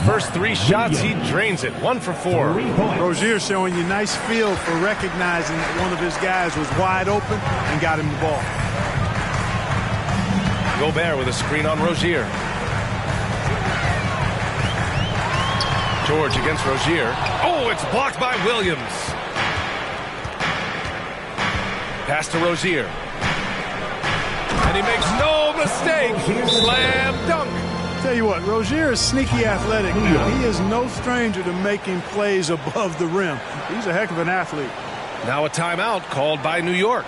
first 3 shots, he drains it. 1 for 4. Rozier showing you nice feel for recognizing that one of his guys was wide open and got him the ball. Gobert with a screen on Rozier. George against Rozier. Oh, it's blocked by Williams. Pass to Rozier. And he makes no mistake. Slam dunk. Tell you what, Rozier is sneaky athletic now. He is no stranger to making plays above the rim. He's a heck of an athlete. Now a timeout called by New York.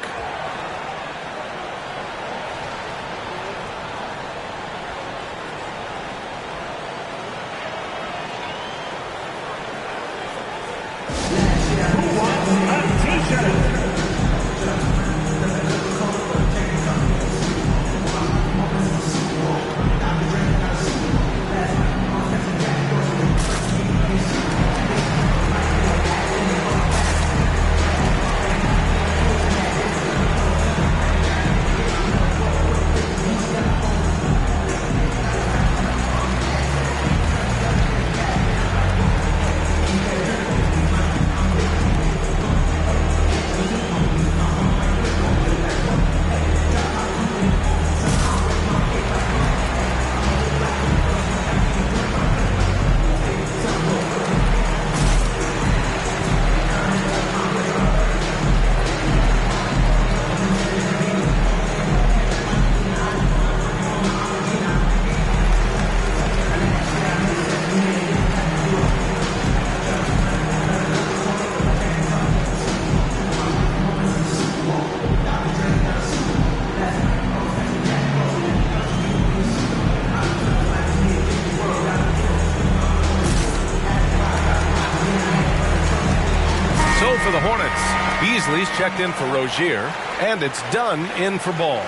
For the Hornets, Beasley's checked in for Rozier, and it's done in for Ball.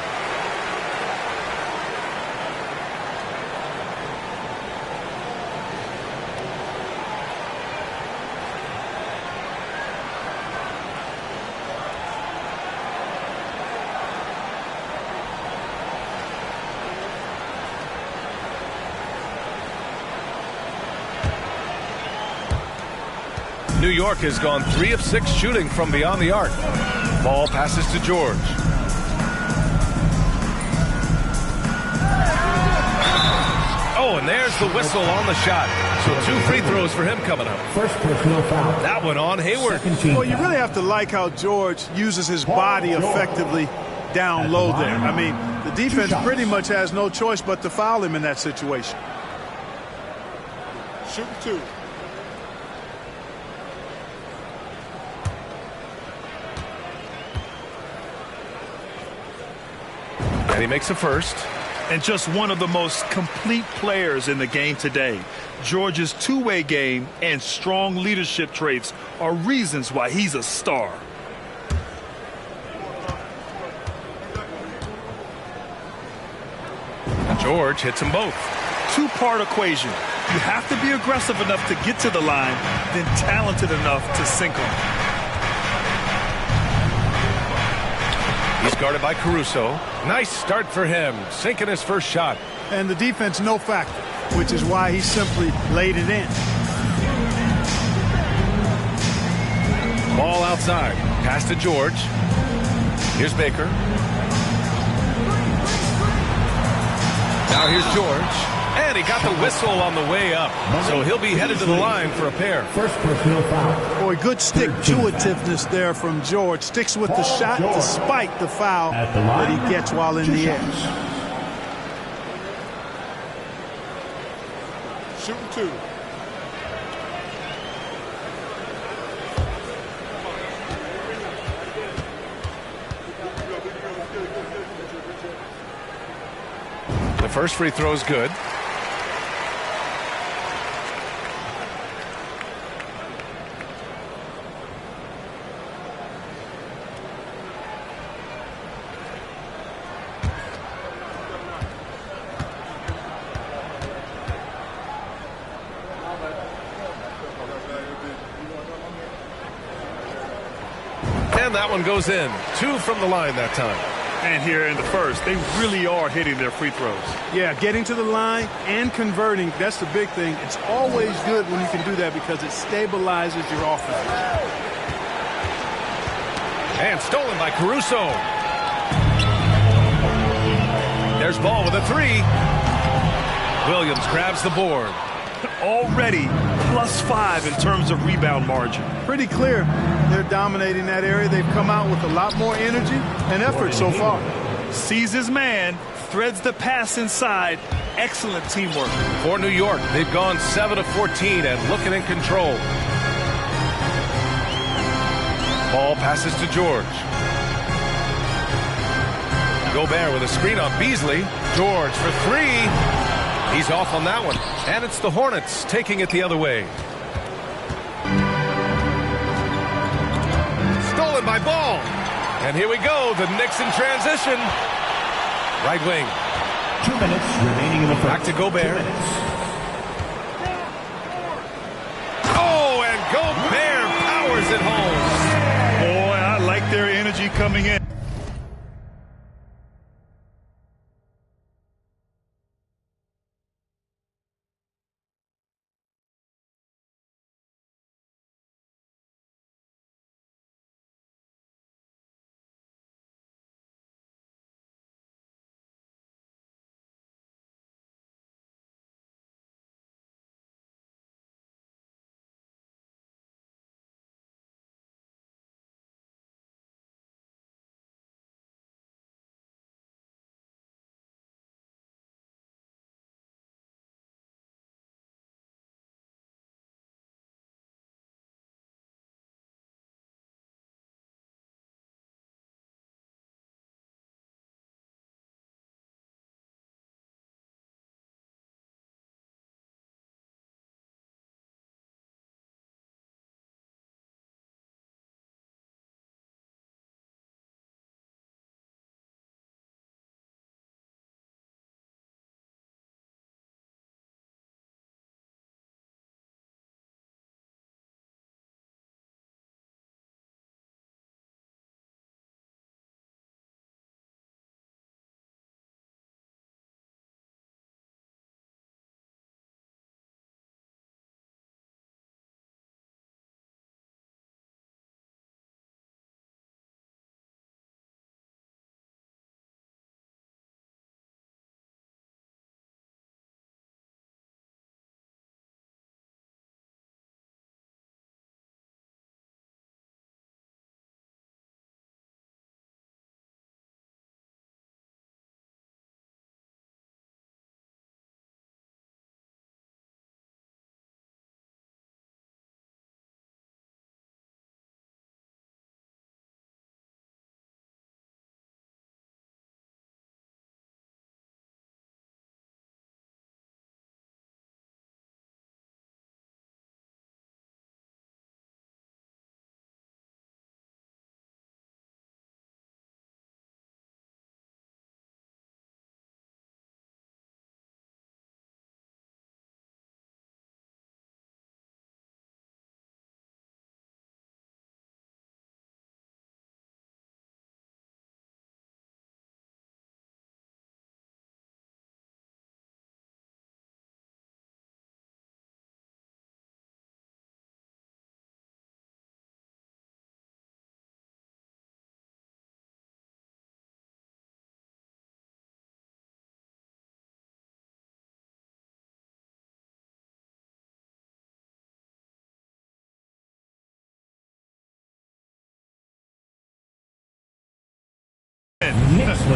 New York has gone 3 of 6 shooting from beyond the arc. Ball passes to George. Oh, and there's the whistle on the shot. So 2 free throws for him coming up. First personal foul. That one on Hayward. Well, you really have to like how George uses his body effectively down low there. I mean, the defense pretty much has no choice but to foul him in that situation. Shooting 2. And he makes a first. And just one of the most complete players in the game today. George's two-way game and strong leadership traits are reasons why he's a star. George hits them both. Two-part equation. You have to be aggressive enough to get to the line, then talented enough to sink them. He's guarded by Caruso. Nice start for him, sinking his first shot. And the defense no factor, which is why he simply laid it in. Ball outside. Pass to George. Here's Baker. Now here's George. And he got the whistle on the way up. So he'll be headed to the line for a pair. First personal foul. Boy, good stick-to-itiveness there from George. Sticks with the shot despite the foul that he gets while in the air. Shooting 2. The first free throw is good. And that one goes in. 2 from the line that time. And here in the first, they really are hitting their free throws. Yeah, getting to the line and converting, that's the big thing. It's always good when you can do that because it stabilizes your offense. And stolen by Caruso. There's Ball with a three. Williams grabs the board. Already +5 in terms of rebound margin. Pretty clear they're dominating that area. They've come out with a lot more energy and effort so far. Sees his man, threads the pass inside. Excellent teamwork. For New York, they've gone 7 of 14 and looking in control. Ball passes to George. Gobert with a screen on Beasley. George for three. He's off on that one. And it's the Hornets taking it the other way. Stolen by Ball. And here we go. The Knicks in transition. Right wing. 2 minutes remaining in the first. Back to Gobert. Oh, and Gobert powers it home. Boy, I like their energy coming in.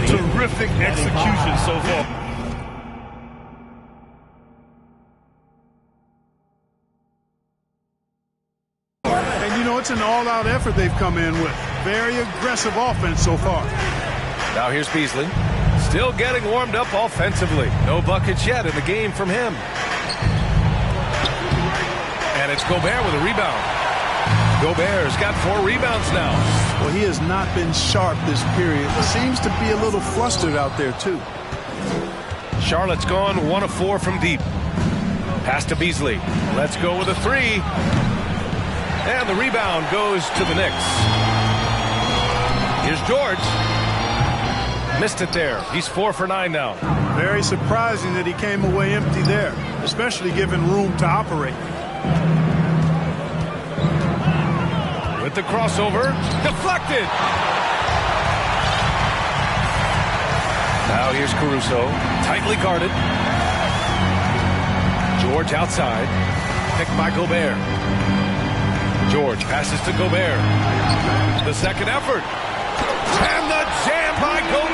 Terrific execution so far. And you know, it's an all-out effort they've come in with. Very aggressive offense so far. Now here's Beasley. Still getting warmed up offensively. No buckets yet in the game from him. And it's Gobert with a rebound. Gobert's got 4 rebounds now. Well, he has not been sharp this period. He seems to be a little flustered out there, too. Charlotte's gone 1 of 4 from deep. Pass to Beasley. Let's go with a 3. And the rebound goes to the Knicks. Here's George. Missed it there. He's 4 for 9 now. Very surprising that he came away empty there, especially given room to operate. With the crossover, deflected. Now here's Caruso, tightly guarded. George outside, picked by Gobert. George passes to Gobert. The second effort. And the jam by Gobert.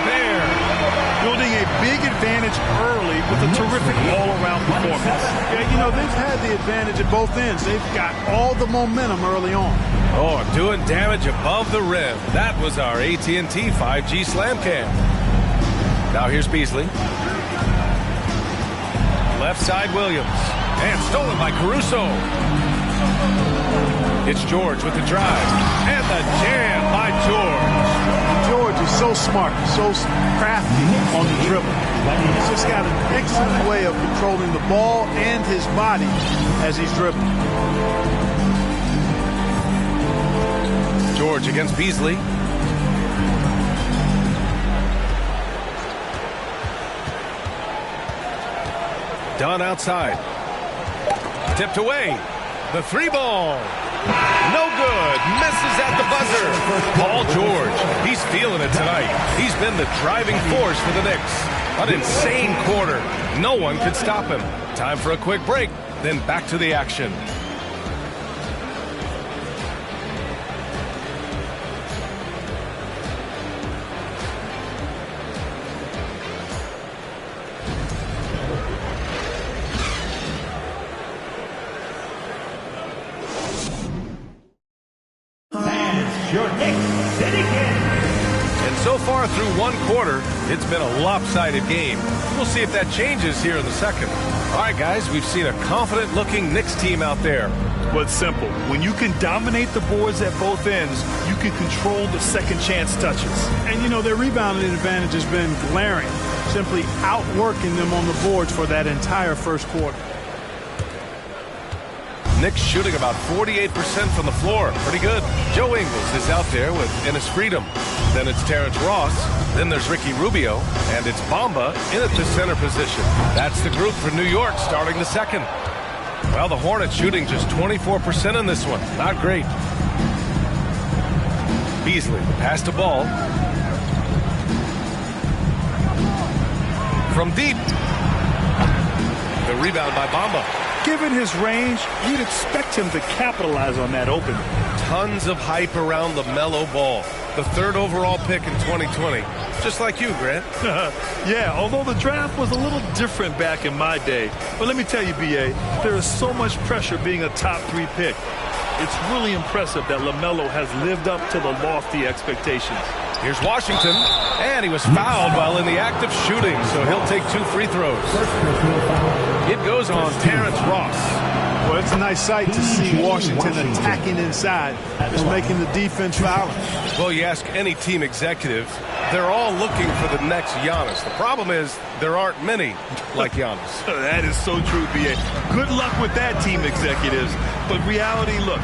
Building a big advantage early with a terrific all-around performance. Yeah, you know, they've had the advantage at both ends. They've got all the momentum early on. Oh, doing damage above the rim. That was our AT&T 5G Slam Cam. Now here's Beasley. Left side Williams. And stolen by Caruso. It's George with the drive. And the jam by George. George is so smart, so crafty on the dribble. He's just got an excellent way of controlling the ball and his body as he's dribbling. George against Beasley. Dunn outside. Tipped away. The 3-ball. No good. Misses at the buzzer. Paul George. He's feeling it tonight. He's been the driving force for the Knicks. An insane quarter. No one could stop him. Time for a quick break. Then back to the action. Your Knicks City Kings. And so far through one quarter, it's been a lopsided game. We'll see if that changes here in the second. All right, guys, we've seen a confident-looking Knicks team out there. Well, it's simple. When you can dominate the boards at both ends, you can control the second chance touches. And, you know, their rebounding advantage has been glaring, simply outworking them on the boards for that entire first quarter. Knicks shooting about 48% from the floor. Pretty good. Joe Ingles is out there with Ennis Freedom. Then it's Terrence Ross. Then there's Ricky Rubio. And it's Bamba in at the center position. That's the group for New York starting the second. Well, the Hornets shooting just 24% in this one. Not great. Beasley passed the ball. From deep. The rebound by Bamba. Given his range, you'd expect him to capitalize on that opening. Tons of hype around the mellow ball. The 3rd overall pick in 2020. Just like you, Grant. Yeah, although the draft was a little different back in my day. But let me tell you, B.A., there is so much pressure being a top 3 pick. It's really impressive that LaMelo has lived up to the lofty expectations. Here's Washington, and he was fouled while in the act of shooting, so he'll take 2 free throws. It goes on Terrence Ross. Well, it's a nice sight to see Washington attacking inside, just making the defense foul. Well, you ask any team executive, they're all looking for the next Giannis. The problem is there aren't many like Giannis. That is so true, B.A. Good luck with that, team executives. But reality, look.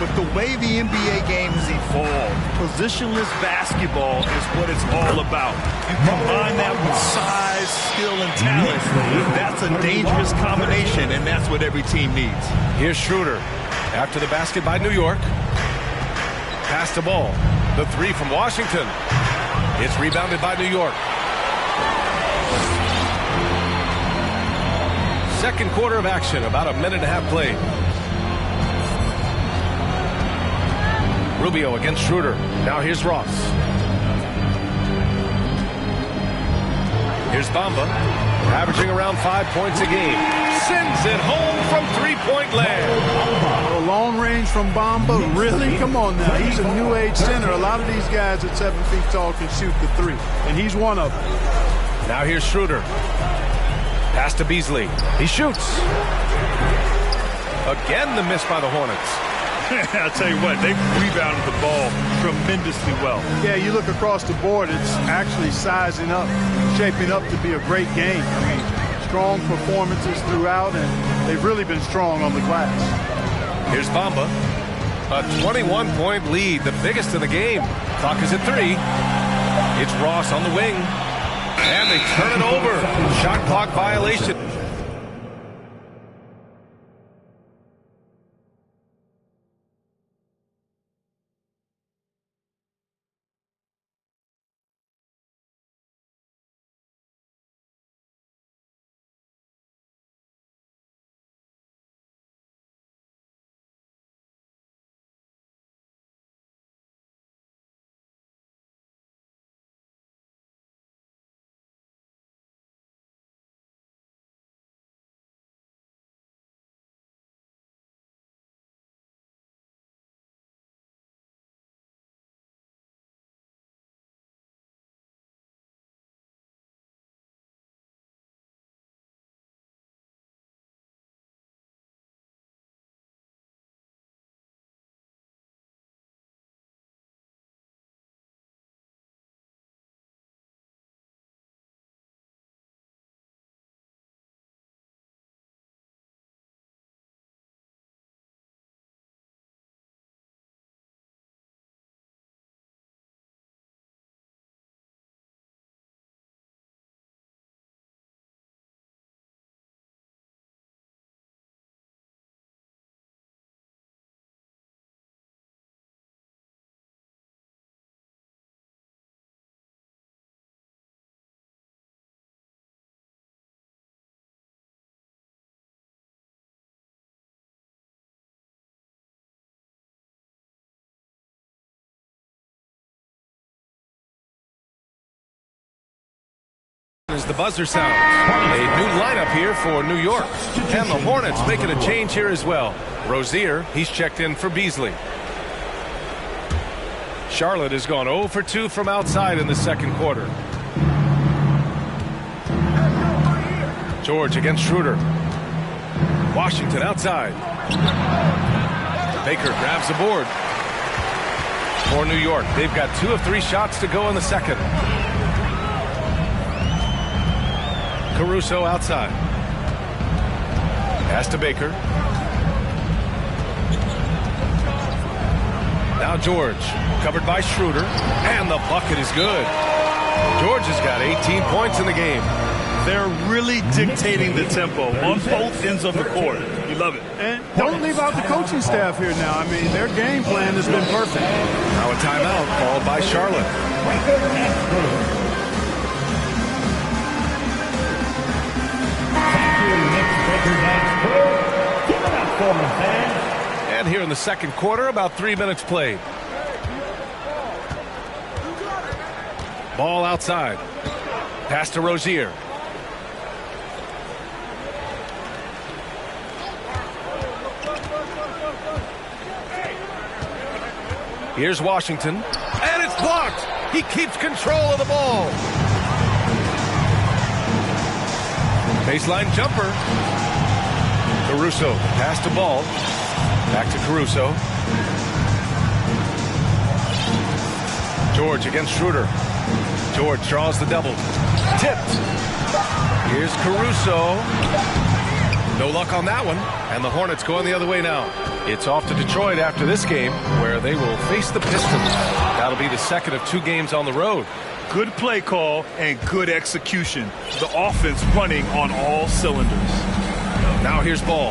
But the way the NBA game has evolved, positionless basketball is what it's all about. You combine that with size, skill, and talent. That's a dangerous combination, and that's what every team needs. Here's Schroeder. After the basket by New York. Pass the ball. The 3 from Washington. It's rebounded by New York. Second quarter of action, about a minute and a half played. Rubio against Schroeder. Now here's Ross. Here's Bamba, averaging around 5 points a game. Sends it home from 3-point land. A long range from Bamba, really? Come on now. He's a new age center. A lot of these guys at 7 feet tall can shoot the 3, and he's one of them. Now here's Schroeder. Pass to Beasley. He shoots. Again, the miss by the Hornets. I'll tell you what, they rebounded the ball tremendously well. Yeah, you look across the board, it's actually sizing up, shaping up to be a great game. I mean, strong performances throughout, and they've really been strong on the glass. Here's Bamba. A 21-point lead, the biggest of the game. Clock is at 3. It's Ross on the wing. And they turn it over. Shot clock violation. As the buzzer sounds, a new lineup here for New York. And the Hornets making a change here as well. Rozier, he's checked in for Beasley. Charlotte has gone 0 for 2 from outside in the second quarter. George against Schroeder. Washington outside. Baker grabs the board. For New York, they've got 2 of 3 shots to go in the second. Caruso outside. Pass to Baker. Now George, covered by Schroeder, and the bucket is good. George has got 18 points in the game. They're really dictating the tempo on both ends of the court. You love it. And don't leave out the coaching staff here now. I mean, their game plan has been perfect. Now a timeout called by Charlotte. And here in the second quarter, about 3 minutes played. Ball outside. Pass to Rozier. Here's Washington. And it's blocked. He keeps control of the ball. Baseline jumper. Caruso, pass to Ball. Back to Caruso. George against Schroeder. George draws the double. Tipped. Here's Caruso. No luck on that one. And the Hornets going the other way now. It's off to Detroit after this game, where they will face the Pistons. That'll be the second of 2 games on the road. Good play call and good execution. The offense running on all cylinders. Now here's Ball.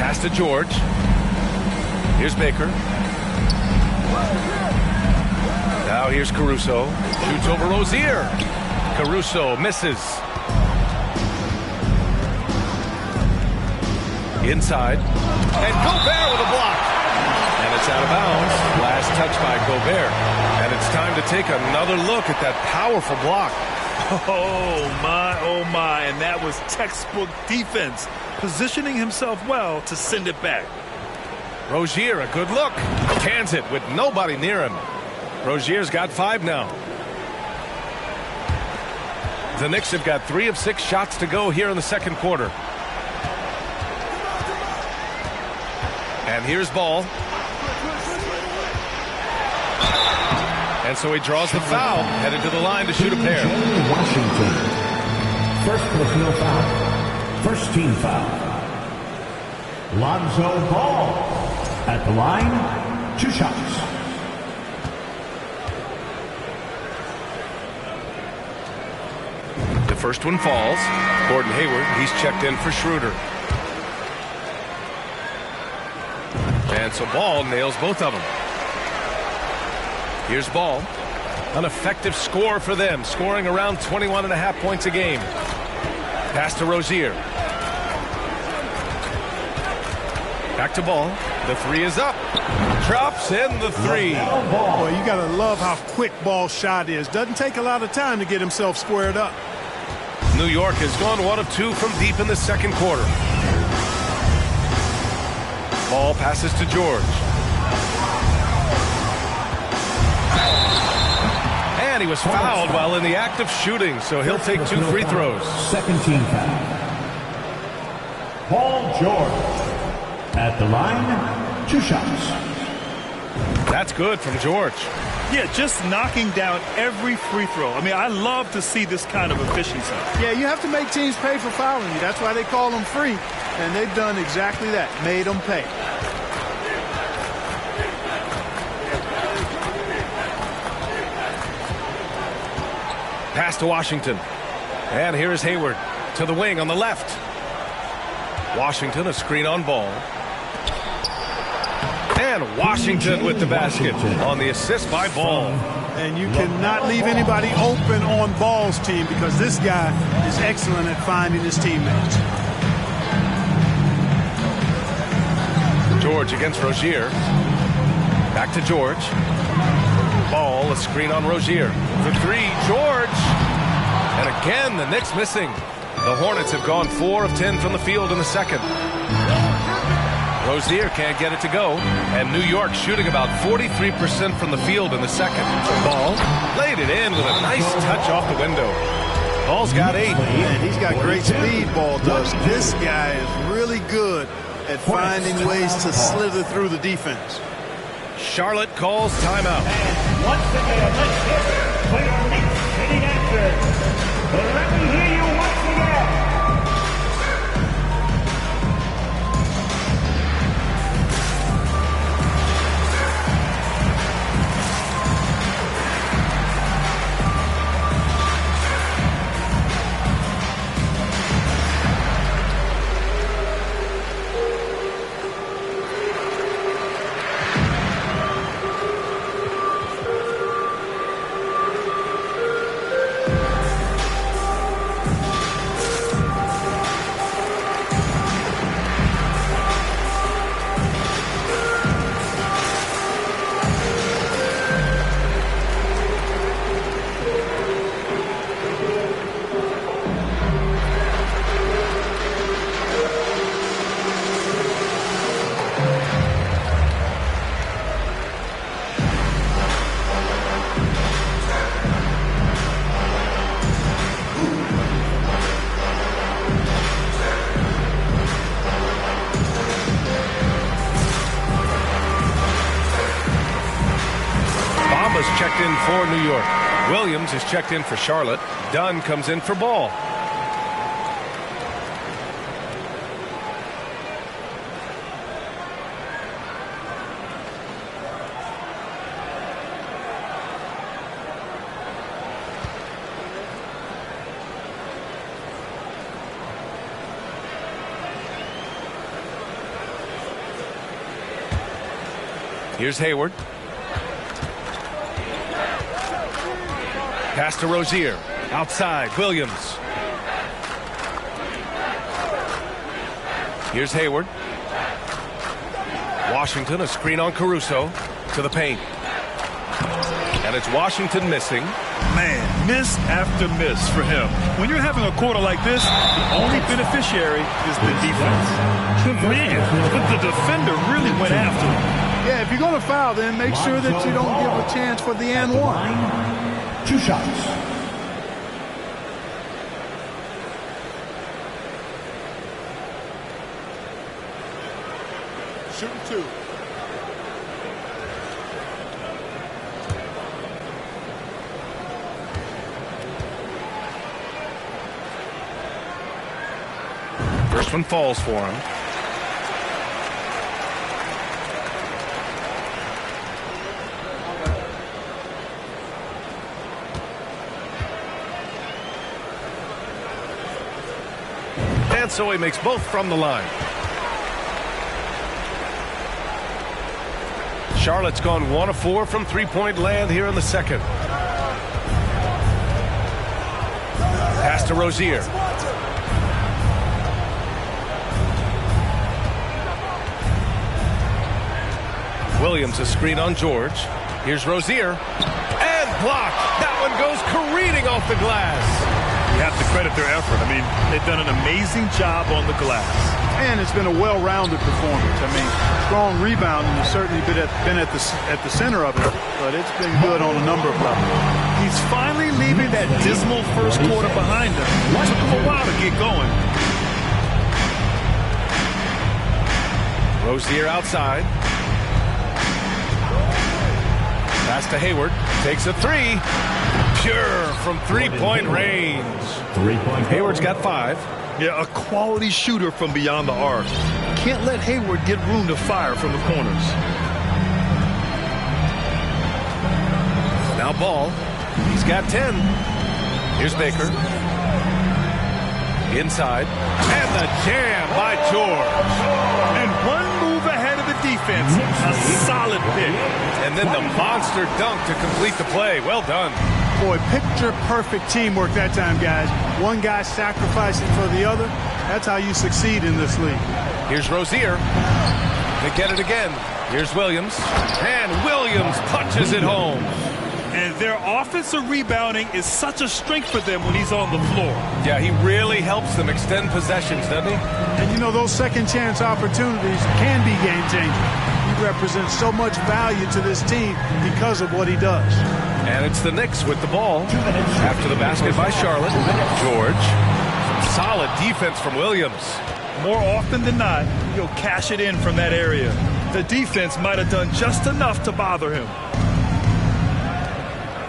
Pass to George. Here's Baker. Now here's Caruso. Shoots over Rozier. Caruso misses. Inside. And Gobert with a block. And it's out of bounds. Last touch by Gobert. And it's time to take another look at that powerful block. Oh my, and that was textbook defense, positioning himself well to send it back. Rozier, a good look. Cans it with nobody near him. Rozier's got 5 now. The Knicks have got 3 of 6 shots to go here in the second quarter. And here's Ball. And so he draws the foul, headed to the line to shoot a pair. Washington. First personal foul. First team foul. Lonzo Ball at the line. 2 shots. first one falls. Gordon Hayward, he's checked in for Schroeder. And so Ball nails both of them. Here's Ball. An effective score for them, scoring around 21.5 points a game. Pass to Rozier. Back to Ball. The three is up. Drops in the three. Boy, you got to love how quick Ball's shot is. Doesn't take a lot of time to get himself squared up. New York has gone 1 of 2 from deep in the second quarter. Ball passes to George. And he was fouled while in the act of shooting, so he'll take 2 free throws. Second team foul. Paul George. At the line, 2 shots. That's good from George. Yeah, just knocking down every free throw. I mean, I love to see this kind of efficiency. Yeah, you have to make teams pay for fouling you. That's why they call them free. And they've done exactly that, made them pay. Pass to Washington. And here's Hayward to the wing on the left. Washington, a screen on Ball. And Washington with the basket on the assist by Ball. And you cannot leave anybody open on Ball's team because this guy is excellent at finding his teammates. George against Rozier. Back to George. Ball, a screen on Rozier. The three, George. And again, the Knicks missing. The Hornets have gone 4 of 10 from the field in the second. Rozier can't get it to go. And New York shooting about 43% from the field in the second. Ball laid it in with a nice touch off the window. Ball's got 8. Man, he's got great speed, Ball does. This guy is really good at finding ways to slither through the defense. Charlotte calls timeout. And once again, let's hear it for your Knicks hitting action. Let me hear you once again. Checked in for New York. Williams is checked in for Charlotte. Dunn comes in for Ball. Here's Hayward. Pass to Rozier. Outside, Williams. Here's Hayward. Washington, a screen on Caruso. To the paint. And it's Washington missing. Man, miss after miss for him. When you're having a quarter like this, the only beneficiary is the defense. Man, but the defender really went after him. Yeah, if you're going to foul, then make sure that you don't give a chance for the and one. 2 shots. Shooting 2. First one falls for him. And so he makes both from the line. Charlotte's gone 1 of 4 from three-point land here in the second. Pass to Rozier. Williams a screen on George. Here's Rozier. And blocked. That one goes careening off the glass. You have to credit their effort. I mean, they've done an amazing job on the glass. And it's been a well-rounded performance. I mean, strong rebounding has certainly been at the center of it, but it's been good on a number of levels. He's finally leaving that dismal first quarter behind him. It took him a while to get going. Rozier outside. Pass to Hayward. Takes a three. Pure from three-point range. Hayward's got 5. Yeah, a quality shooter from beyond the arc. Can't let Hayward get room to fire from the corners. Now Ball. He's got 10. Here's Baker. Inside. And the jam by George. And one move ahead of the defense. A solid pick. And then the monster dunk to complete the play. Well done. Boy, picture-perfect teamwork that time, guys. One guy sacrificing for the other. That's how you succeed in this league. Here's Rozier. They get it again. Here's Williams. And Williams punches it home. And their offensive rebounding is such a strength for them when he's on the floor. Yeah, he really helps them extend possessions, doesn't he? And, you know, those second-chance opportunities can be game-changing. He represents so much value to this team because of what he does. And it's the Knicks with the ball. After the basket by Charlotte. George. Solid defense from Williams. More often than not, he'll cash it in from that area. The defense might have done just enough to bother him.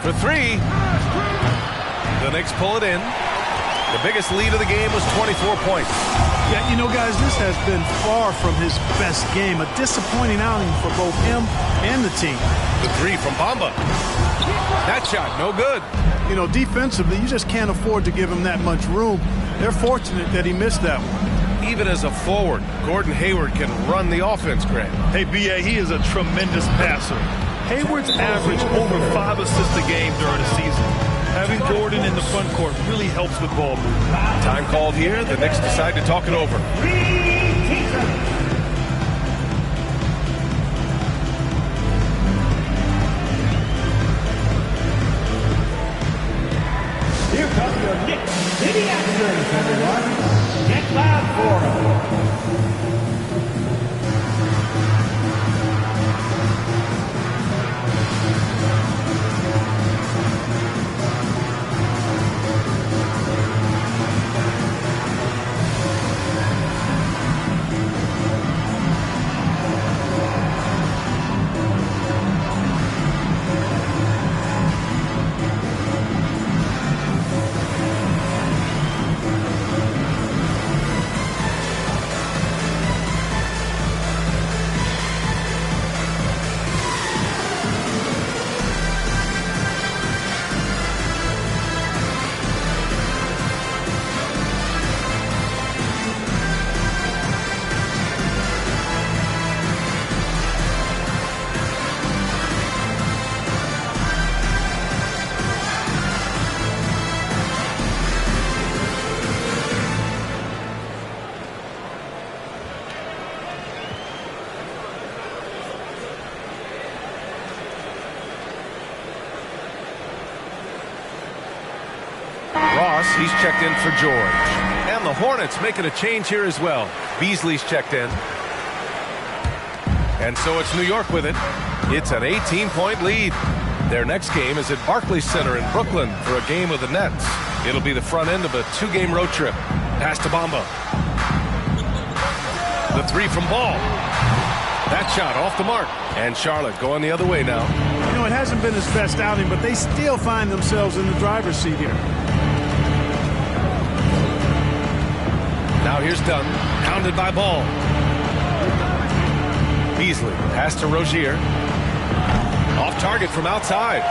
For 3. The Knicks pull it in. The biggest lead of the game was 24 points. Yeah, you know, guys, this has been far from his best game. A disappointing outing for both him and the team. The 3 from Bamba. That shot, no good. You know, defensively, you just can't afford to give him that much room. They're fortunate that he missed that one. Even as a forward, Gordon Hayward can run the offense, Grant. Hey, B.A., he is a tremendous passer. Hayward's averaged over 5 assists a game during the season. Having Gordon in the front court really helps with ball movement. Time called here. The Knicks decide to talk it over. Here comes your Knicks City actors, everyone. Get loud for them. He's checked in for George. And the Hornets making a change here as well. Beasley's checked in. And so it's New York with it. It's an 18-point lead. Their next game is at Barclays Center in Brooklyn for a game with the Nets. It'll be the front end of a 2-game road trip. Pass to Bamba. The 3 from Ball. That shot off the mark. And Charlotte going the other way now. You know, it hasn't been his best outing, but they still find themselves in the driver's seat here. Now here's Dunn, pounded by Ball. Beasley, pass to Rozier. Off target from outside.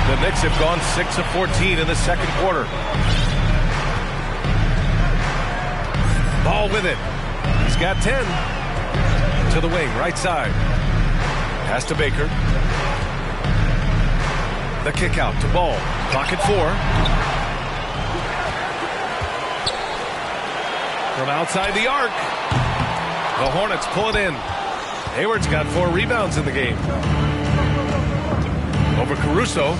The Knicks have gone 6 of 14 in the second quarter. Ball with it. He's got 10. To the wing, right side. Pass to Baker. The kick out to Ball. Clock at 4. From outside the arc. The Hornets pull it in. Hayward's got 4 rebounds in the game. Over Caruso.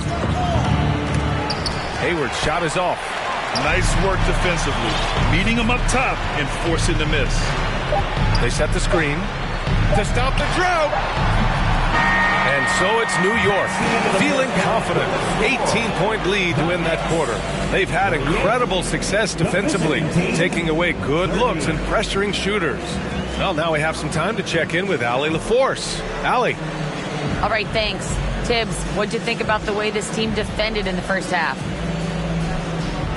Hayward's shot is off. Nice work defensively. Meeting him up top and forcing the miss. They set the screen to stop the drought. And so it's New York, feeling confident. 18-point lead to win that quarter. They've had incredible success defensively, taking away good looks and pressuring shooters. Well, now we have some time to check in with Allie LaForce. Allie. All right, thanks. Tibbs, what'd you think about the way this team defended in the first half?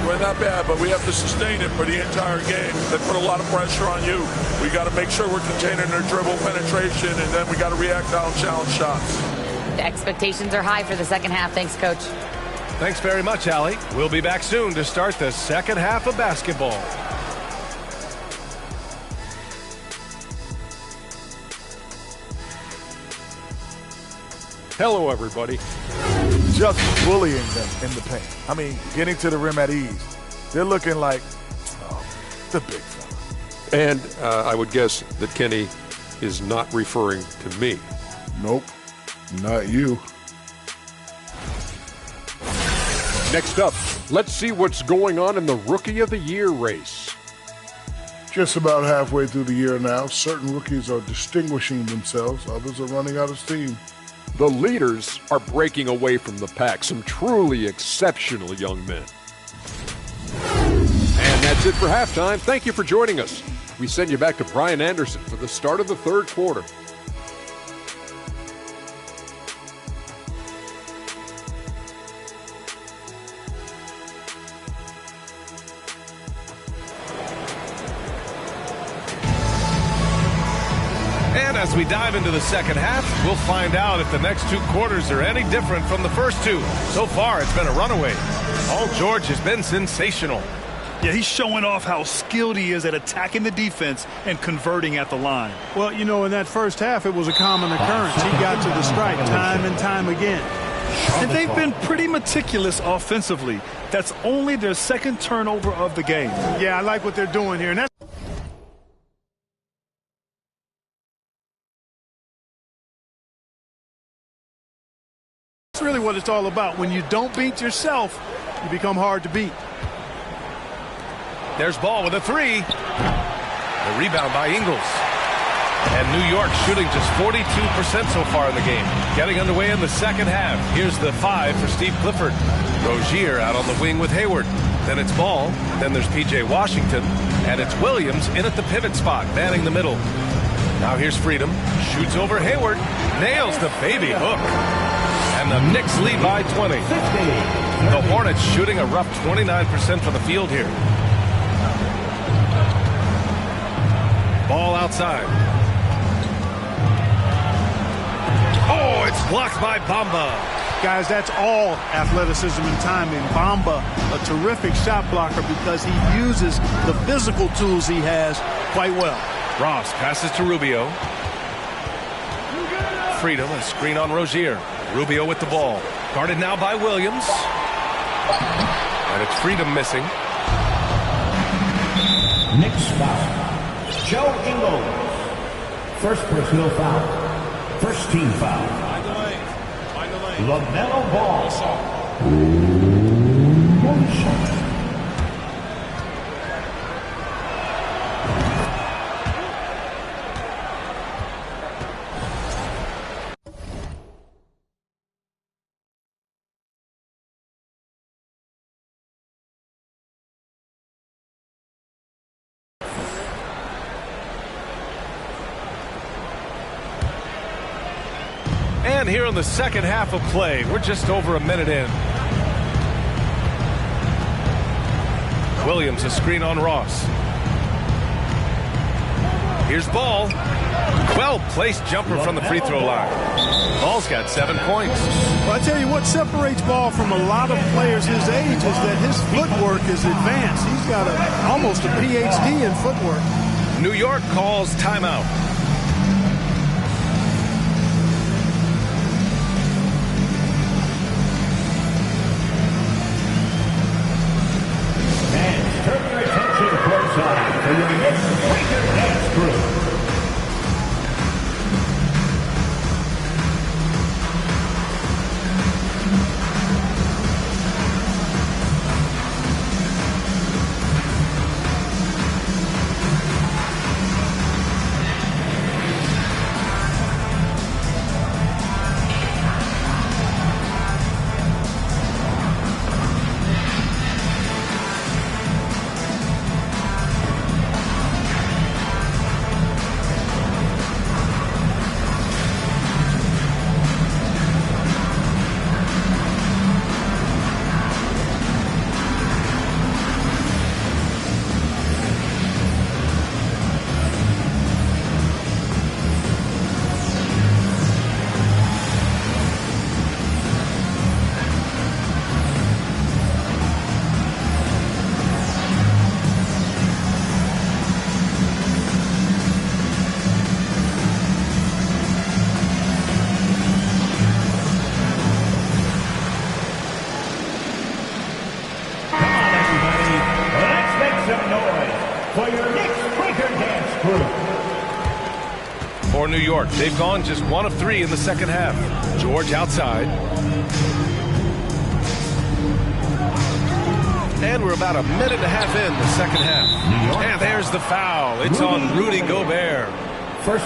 We're not bad, but we have to sustain it for the entire game. They put a lot of pressure on you. We got to make sure we're containing their dribble penetration, and then we got to react on challenge shots. The expectations are high for the second half. Thanks, Coach. Thanks very much, Allie. We'll be back soon to start the second half of basketball. Hello, everybody. Just bullying them in the paint. I mean, getting to the rim at ease. They're looking like the big fella. And I would guess that Kenny is not referring to me. Nope, not you. Next up, let's see what's going on in the Rookie of the Year race. Just about halfway through the year now, certain rookies are distinguishing themselves. Others are running out of steam. The leaders are breaking away from the pack, some truly exceptional young men. And that's it for halftime. Thank you for joining us. We send you back to Brian Anderson for the start of the third quarter. And as we dive into the second half, we'll find out if the next 2 quarters are any different from the first 2. So far, it's been a runaway. Paul George has been sensational. Yeah, he's showing off how skilled he is at attacking the defense and converting at the line. Well, you know, in that first half, it was a common occurrence. He got to the strike time and time again. And they've been pretty meticulous offensively. That's only their second turnover of the game. Yeah, I like what they're doing here. And that's really what it's all about. When you don't beat yourself, you become hard to beat. There's Ball with a 3. The rebound by Ingles. And New York shooting just 42% so far in the game. Getting underway in the second half. Here's the 5 for Steve Clifford. Rozier out on the wing with Hayward. Then it's Ball. Then there's P.J. Washington. And it's Williams in at the pivot spot, manning the middle. Now here's Freedom. Shoots over Hayward. Nails the baby hook. And the Knicks lead by 20. The Hornets shooting a rough 29% from the field here. Ball outside. Oh, it's blocked by Bamba. Guys, that's all athleticism and timing. Bamba, a terrific shot blocker because he uses the physical tools he has quite well. Ross passes to Rubio. Freedom, a screen on Rozier. Rubio with the ball. Guarded now by Williams. And it's Freedom missing. Knicks foul. Joe Ingles. First personal foul. First team foul. LaMelo Ball. One shot. And here in the second half of play, we're just over a minute in. Williams, a screen on Ross. Here's Ball. Well-placed jumper from the free throw line. Ball's got 7 points. Well, I tell you what separates Ball from a lot of players his age is that his footwork is advanced. He's got almost a PhD in footwork. New York calls timeout. And turn your attention courtside for your Knicks Breaker Dance Crew. For New York, they've gone just 1 of 3 in the second half. George outside. And we're about a minute and a half in the second half. And there's the foul. It's on Rudy Gobert.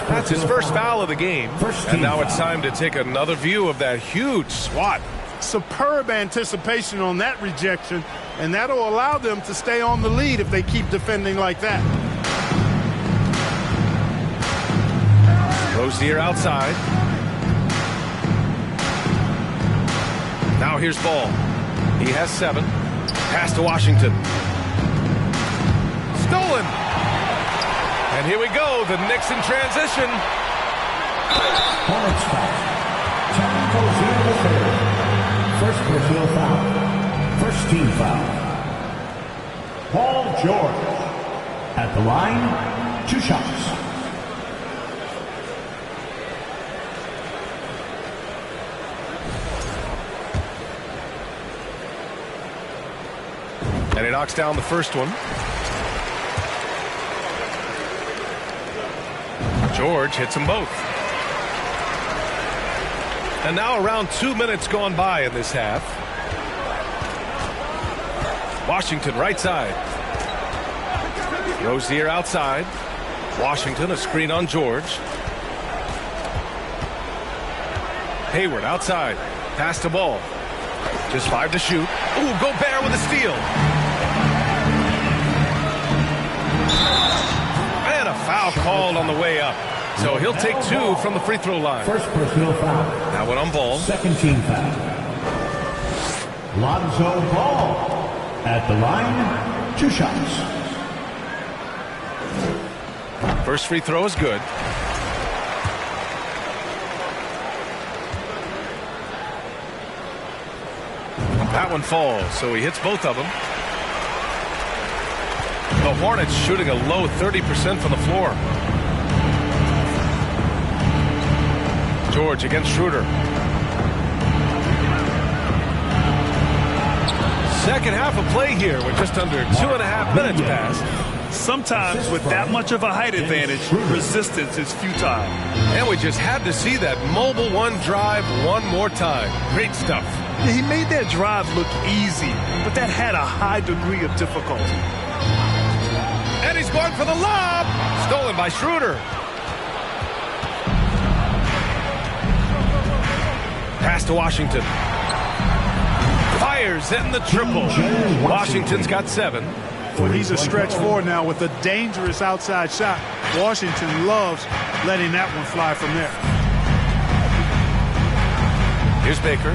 That's his first foul of the game. And now it's time to take another view of that huge swat. Superb anticipation on that rejection, and that'll allow them to stay on the lead if they keep defending like that. Rozier outside. Now here's Ball. He has 7. Pass to Washington. Stolen. And here we go. The Knicks in transition. Hornets foul. Time goes into the third. First personal foul. First team foul. Paul George. At the line, 2 shots. And he knocks down the first one. George hits them both. And now around 2 minutes gone by in this half. Washington right side. Rozier outside. Washington a screen on George. Hayward outside. Pass to Ball. Just 5 to shoot. Ooh, Gobert with a steal. And a foul called on the way up. So he'll take 2 from the free throw line. First personal foul. That one on Ball. Second team foul. Lonzo Ball. At the line, 2 shots. First free throw is good. That one falls, so he hits both of them. The Hornets shooting a low 30% from the floor. George against Schroeder. Second half of play here with just under 2.5 minutes passed. Sometimes with that much of a height advantage, resistance is futile. And we just had to see that mobile one drive one more time. Great stuff. Yeah, he made that drive look easy, but that had a high degree of difficulty. And he's going for the lob. Stolen by Schroeder. Pass to Washington. Fires in the triple. Washington's got 7. Well, he's a stretch 4 now with a dangerous outside shot. Washington loves letting that one fly from there. Here's Baker.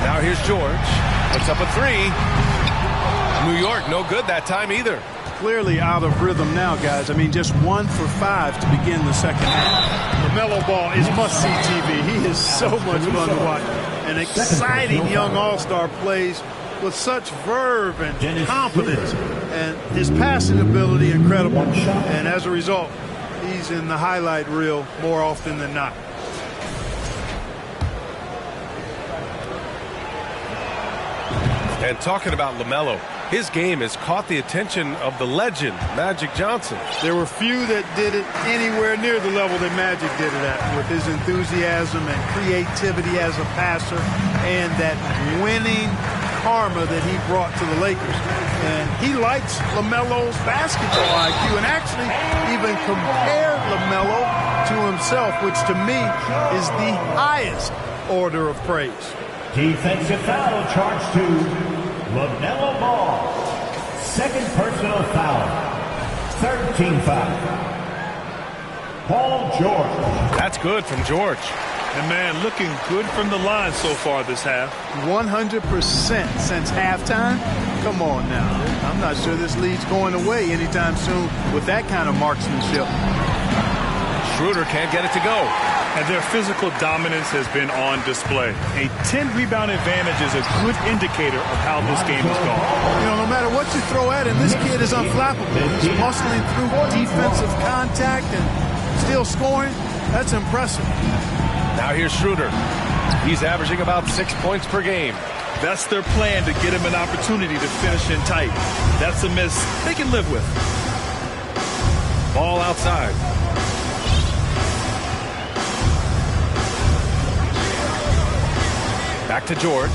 Now here's George. Puts up a 3. New York, no good that time either. Clearly out of rhythm now, guys. I mean, just 1 for 5 to begin the second half. LaMelo Ball is must-see TV. He is so much fun to watch. An exciting young all-star plays with such verve and confidence, and his passing ability incredible. And as a result, he's in the highlight reel more often than not. And talking about LaMelo, his game has caught the attention of the legend, Magic Johnson. There were few that did it anywhere near the level that Magic did it at, with his enthusiasm and creativity as a passer and that winning karma that he brought to the Lakers. And he likes LaMelo's basketball IQ and actually even compared LaMelo to himself, which to me is the highest order of praise. Defensive foul charged to LaMelo Ball. Second personal foul. Third team foul. Paul George. That's good from George. And, man, looking good from the line so far this half. 100% since halftime? Come on now. I'm not sure this lead's going away anytime soon with that kind of marksmanship. Schroeder can't get it to go. And their physical dominance has been on display. A 10-rebound advantage is a good indicator of how this game is going. You know, no matter what you throw at him, this kid is unflappable. He's muscling through defensive contact and still scoring. That's impressive. Now here's Schroeder. He's averaging about 6 points per game. That's their plan, to get him an opportunity to finish in tight. That's a miss they can live with. Ball outside. Back to George.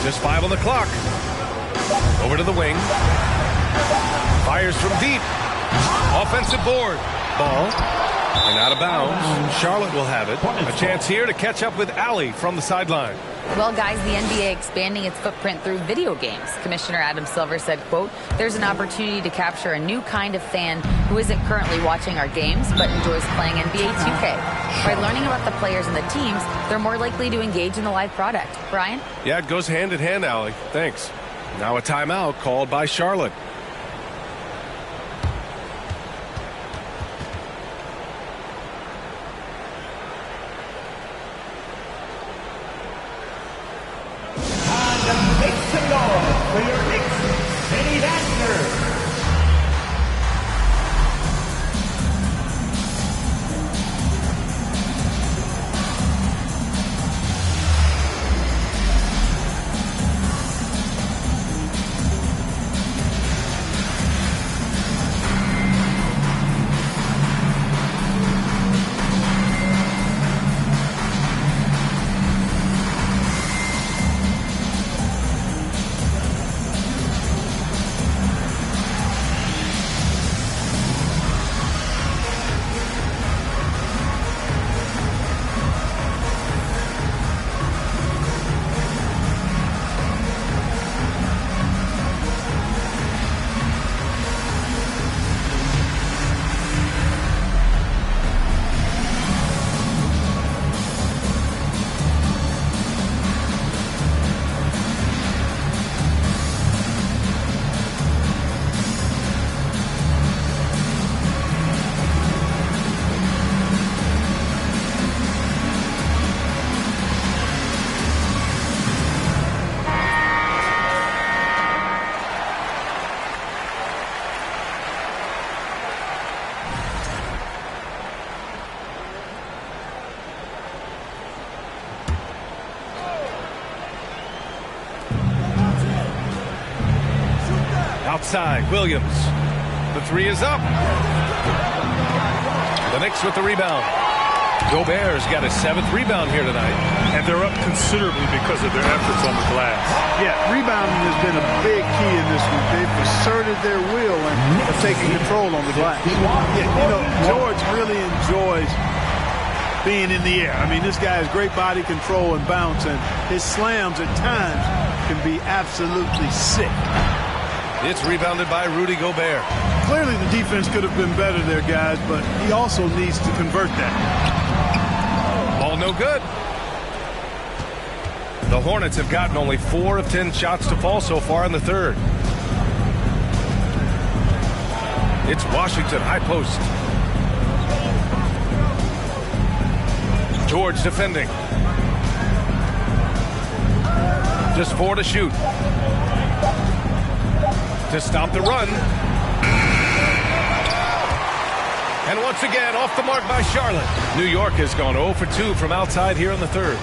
Just 5 on the clock. Over to the wing. Fires from deep. Offensive board. Ball. And out of bounds. Charlotte will have it. A chance here to catch up with Allie from the sideline. Well, guys, the NBA expanding its footprint through video games. Commissioner Adam Silver said, quote, "There's an opportunity to capture a new kind of fan who isn't currently watching our games but enjoys playing NBA 2K. By learning about the players and the teams, they're more likely to engage in the live product." Brian? Yeah, it goes hand in hand, Allie. Thanks. Now a timeout called by Charlotte. For your Knicks, City Dashers. Outside, Williams. The three is up. The Knicks with the rebound. Gobert's got his 7th rebound here tonight. And they're up considerably because of their efforts on the glass. Yeah, rebounding has been a big key in this one. They've asserted their will and are taking control on the glass. Yeah, you know, George really enjoys being in the air. I mean, this guy has great body control and bounce, and his slams at times can be absolutely sick. It's rebounded by Rudy Gobert. Clearly the defense could have been better there, guys, but he also needs to convert that. Ball no good. The Hornets have gotten only 4 of 10 shots to fall so far in the third. It's Washington, high post. George defending. Just 4 to shoot. To stop the run. And once again, off the mark by Charlotte. New York has gone 0 for 2 from outside here in the third.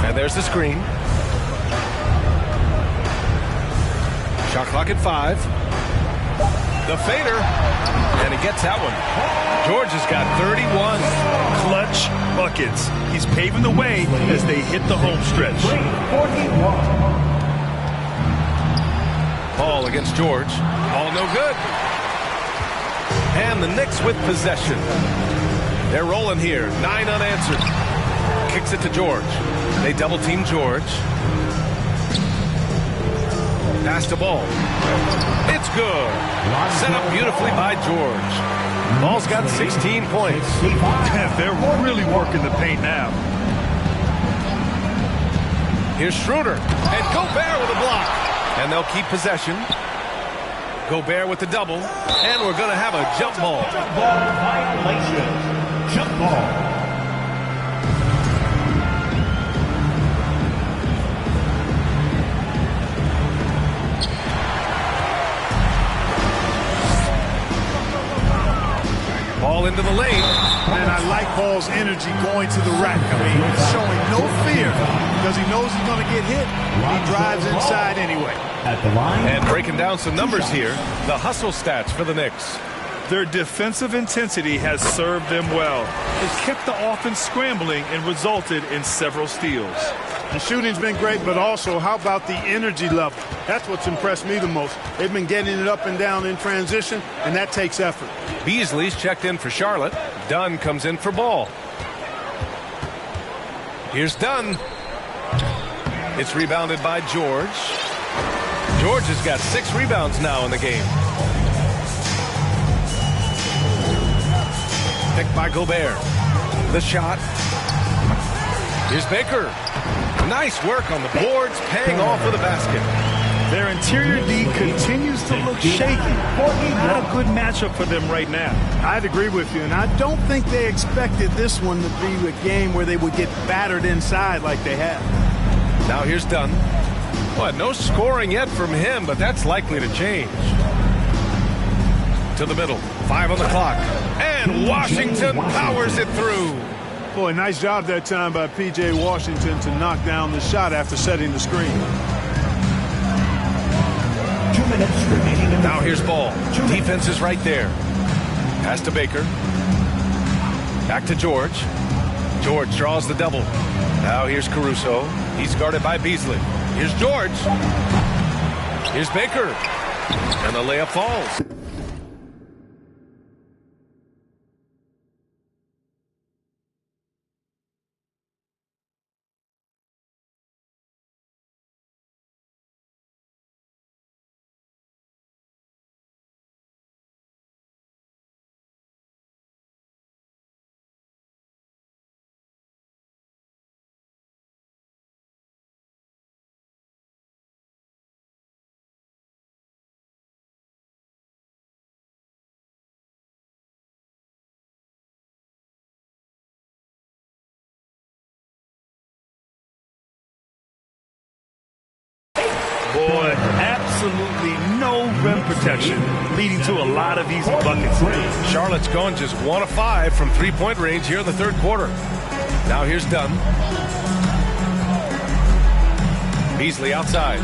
And there's the screen. Shot clock at 5. The fader. And he gets that one. George has got 31. Clutch buckets. He's paving the way as they hit the home stretch. Ball against George. Ball no good. And the Knicks with possession. They're rolling here. 9 unanswered. Kicks it to George. They double team George. Pass the ball. It's good. Set up beautifully by George. Ball's got 16 points. They're really working the paint now. Here's Schroeder. And Gobert with a block. And they'll keep possession. Gobert with the double. And we're going to have a jump ball. Jump ball violation. Jump ball. Ball into the lane. And I like Ball's energy going to the rack. I mean, he's showing no fear because he knows he's going to get hit. He drives inside anyway. At the line. And breaking down some numbers here, the hustle stats for the Knicks. Their defensive intensity has served them well. It's kept the offense scrambling and resulted in several steals. The shooting's been great, but also how about the energy level? That's what's impressed me the most. They've been getting it up and down in transition, and that takes effort. Beasley's checked in for Charlotte. Dunn comes in for Ball. Here's Dunn. It's rebounded by George. George has got 6 rebounds now in the game. Picked by Gobert. The shot. Here's Baker. Nice work on the boards, paying off with a basket. Their interior D continues to look shaky. Not a good matchup for them right now. I'd agree with you, and I don't think they expected this one to be a game where they would get battered inside like they have. Now here's Dunn. Well, no scoring yet from him, but that's likely to change. To the middle. 5 on the clock. And Washington powers it through. Boy, nice job that time by P.J. Washington to knock down the shot after setting the screen. 2 minutes remaining. Now here's Ball. Defense is right there. Pass to Baker. Back to George. George draws the double. Now here's Caruso. He's guarded by Beasley. Here's George. Here's Baker. And the layup falls. Boy, absolutely no rim protection, leading to a lot of easy buckets. Charlotte's gone just 1 of 5 from three-point range here in the third quarter. Now here's Dunn. Beasley outside.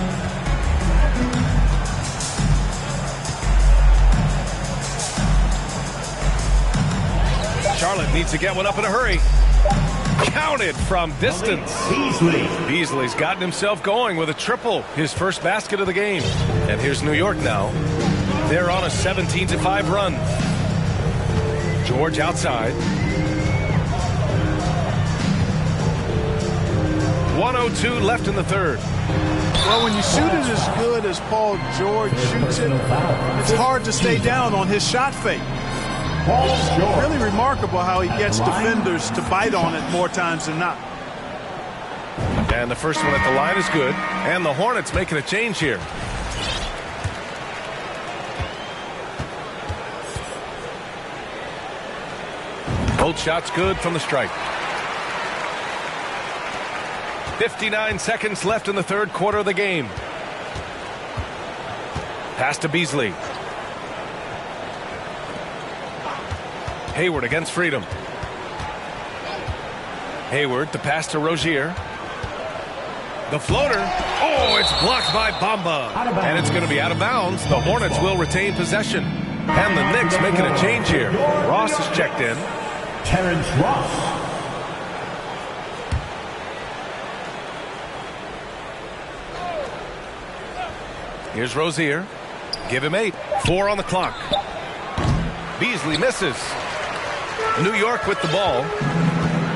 Charlotte needs to get one up in a hurry. Counted from distance. Beasley's gotten himself going with a triple, his first basket of the game. And here's New York now. They're on a 17-5 run. George outside. 1:02 left in the third. Well, when you shoot it as good as Paul George shoots it, it's hard to stay down on his shot fake. Really remarkable how he gets defenders to bite on it more times than not. And the first one at the line is good. And the Hornets making a change here. Both shots good from the stripe. 59 seconds left in the third quarter of the game. Pass to Beasley. Hayward against Freedom. Hayward, the pass to Rozier. The floater. Oh, it's blocked by Bamba. And it's going to be out of bounds. The Hornets will retain possession. And the Knicks making a change here. Ross is checked in. Terrence Ross. Here's Rozier. Give him 8. 4 on the clock. Beasley misses. New York with the ball.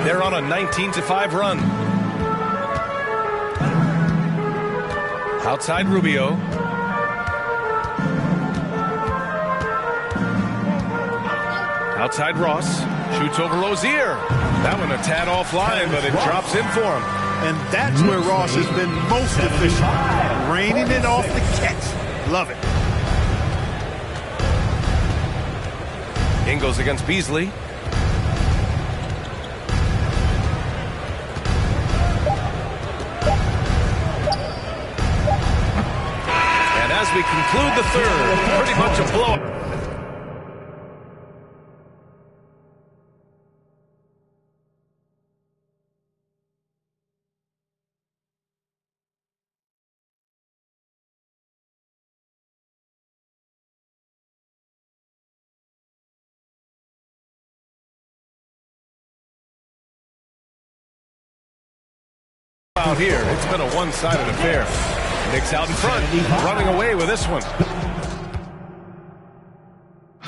They're on a 19-5 run. Outside Rubio. Outside Ross. Shoots over Rozier. That one a tad offline, but it drops in for him. And that's where Ross has been most efficient. Raining it off the catch. Love it. Ingles against Beasley. And as we conclude the third, pretty much a blowout. Out here, it's been a one-sided affair. Knicks out in front, running away with this one.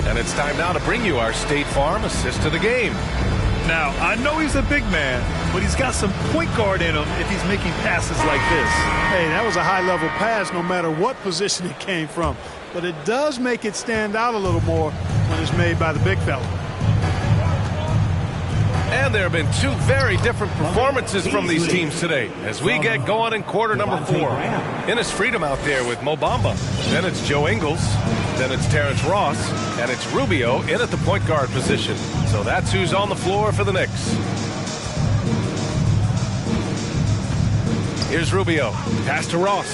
And it's time now to bring you our State Farm assist of the game. Now, I know he's a big man, but he's got some point guard in him if he's making passes like this. Hey, that was a high-level pass no matter what position it came from. But it does make it stand out a little more when it's made by the big fella. And there have been two very different performances from these teams today as we get going in quarter number 4. Enes Freedom out there with Mo Bamba. Then it's Joe Ingles. Then it's Terrence Ross. And it's Rubio in at the point guard position. So that's who's on the floor for the Knicks. Here's Rubio. Pass to Ross.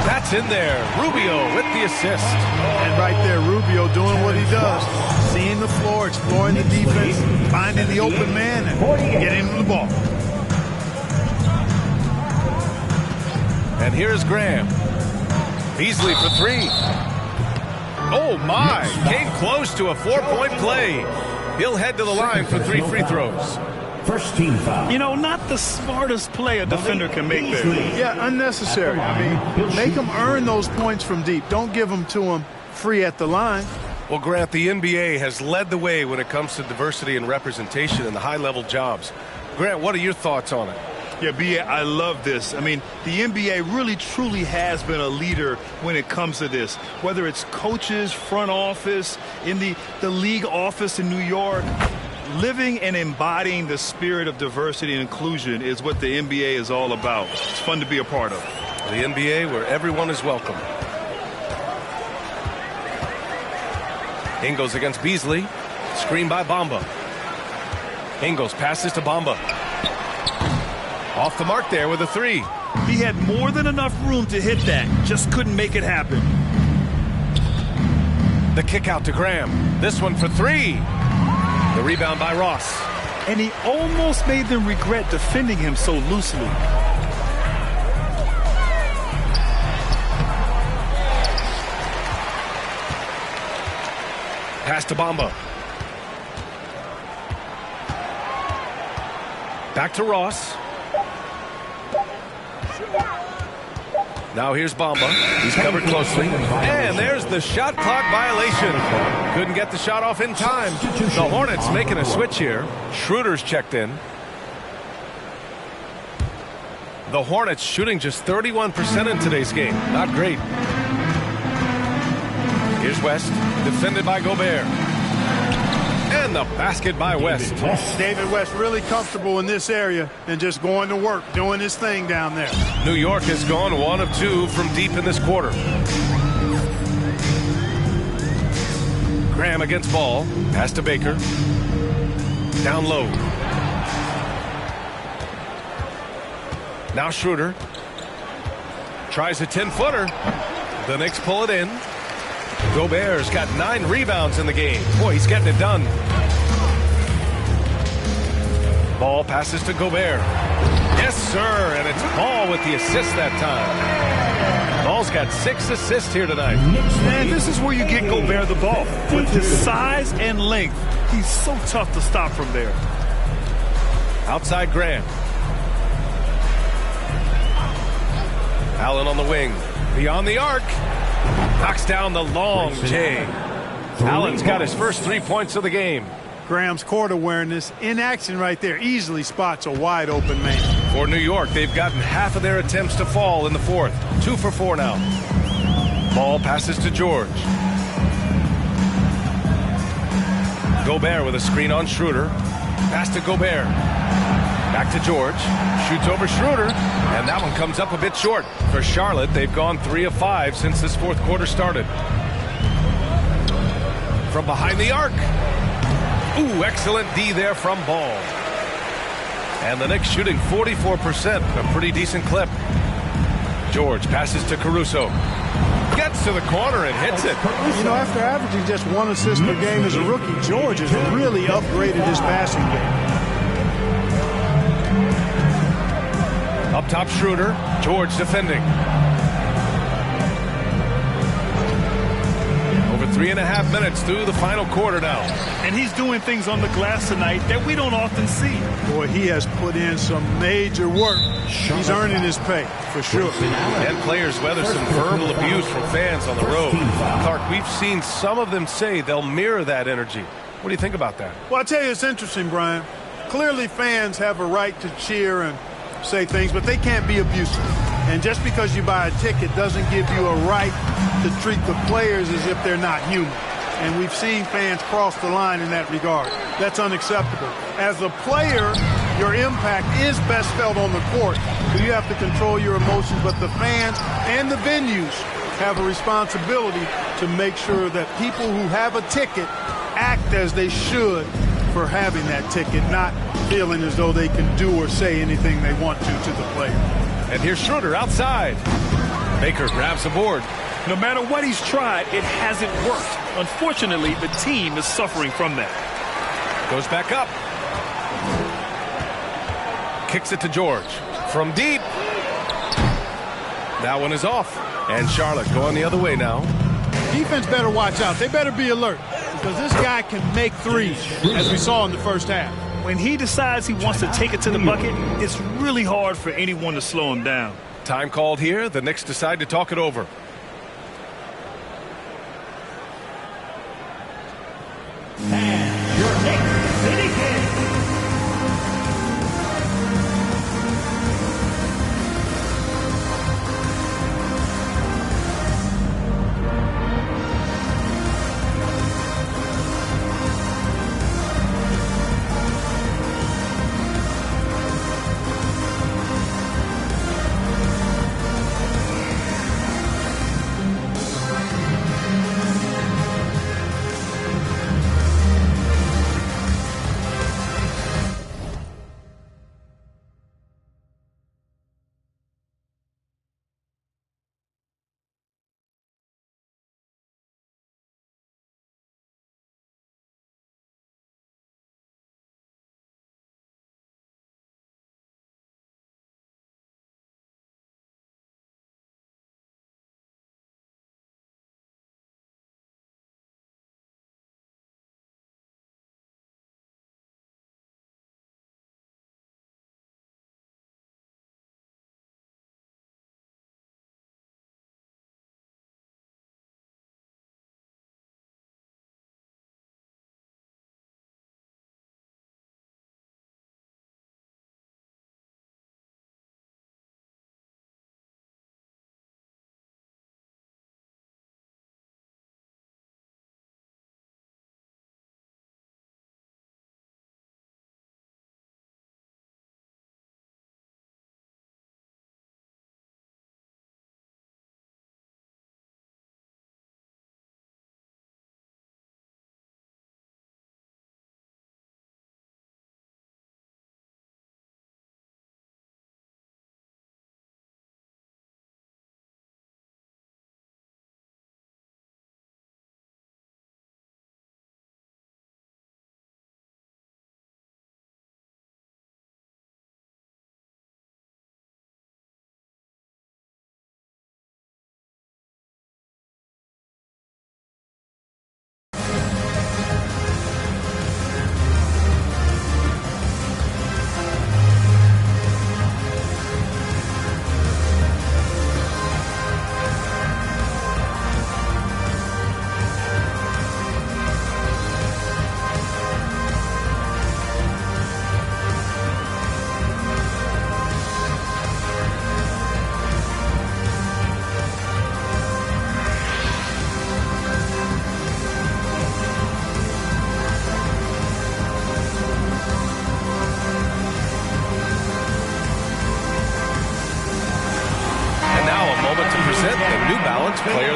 That's in there. Rubio with the assist. And right there, Rubio doing what he does. Seeing the floor, exploring the defense, finding the open man, and getting him the ball. And here's Graham. Beasley for 3. Oh, my. Came close to a 4-point play. He'll head to the line for 3 free throws. First team foul. You know, not the smartest play a defender can make there. Yeah, unnecessary. I mean, make them earn those points from deep. Don't give them to them free at the line. Well, Grant, the NBA has led the way when it comes to diversity and representation in the high-level jobs. Grant, what are your thoughts on it? Yeah, B.A., I love this. I mean, the NBA really, truly has been a leader when it comes to this. Whether it's coaches, front office, in the league office in New York, living and embodying the spirit of diversity and inclusion is what the NBA is all about. It's fun to be a part of. The NBA where everyone is welcome. Ingles against Beasley. Screen by Bamba. Ingles passes to Bamba. Off the mark there with a 3. He had more than enough room to hit that. Just couldn't make it happen. The kick out to Graham. This one for 3. The rebound by Ross. And he almost made them regret defending him so loosely. Pass to Bamba. Back to Ross. Now here's Bamba. He's covered closely. And there's the shot clock violation. Couldn't get the shot off in time. The Hornets making a switch here. Schroeder's checked in. The Hornets shooting just 31% in today's game. Not great. Here's West, defended by Gobert. And the basket by West. David West really comfortable in this area and just going to work, doing his thing down there. New York has gone 1 of 2 from deep in this quarter. Graham against Ball. Pass to Baker. Down low. Now Schroeder tries a 10-footer. The Knicks pull it in. Gobert's got 9 rebounds in the game. Boy, he's getting it done. Ball passes to Gobert. Yes, sir, and it's Ball with the assist that time. Ball's got 6 assists here tonight. Man, this is where you get Gobert the ball. With his size and length, he's so tough to stop from there. Outside Graham. Allen on the wing. Beyond the arc. Knocks down the long J. Allen's got his first 3 points of the game. Graham's court awareness in action right there. Easily spots a wide open man. For New York, they've gotten half of their attempts to fall in the fourth. 2 for 4 now. Ball passes to George. Gobert with a screen on Schroeder. Pass to Gobert. Back to George. Shoots over Schroeder. And that one comes up a bit short. For Charlotte, they've gone 3 of 5 since this fourth quarter started. From behind the arc. Ooh, excellent D there from Ball. And the Knicks shooting 44%, a pretty decent clip. George passes to Caruso. Gets to the corner and hits it. You know, after averaging just 1 assist per game as a rookie, George has really upgraded his passing game. Up top, Schroeder. George defending. Over 3.5 minutes through the final quarter now. And he's doing things on the glass tonight that we don't often see. Boy, he has put in some major work. He's earning his pay, for sure. And players weather some verbal abuse from fans on the road. Clark, we've seen some of them say they'll mirror that energy. What do you think about that? Well, I tell you, it's interesting, Brian. Clearly, fans have a right to cheer and say things, but they can't be abusive. And just because you buy a ticket doesn't give you a right to treat the players as if they're not human. And we've seen fans cross the line in that regard. That's unacceptable. As a player, your impact is best felt on the court. So you have to control your emotions, but the fans and the venues have a responsibility to make sure that people who have a ticket act as they should for having that ticket, not feeling as though they can do or say anything they want to the player. And here's Schroeder outside. Baker grabs a board. No matter what he's tried, it hasn't worked. Unfortunately, the team is suffering from that. Goes back up. Kicks it to George. From deep. That one is off. And Charlotte going the other way now. Defense better watch out. They better be alert, because this guy can make threes, as we saw in the first half. When he decides he wants to take it to the bucket, it's really hard for anyone to slow him down. Time called here. The Knicks decide to talk it over. And your Knicks City Kings.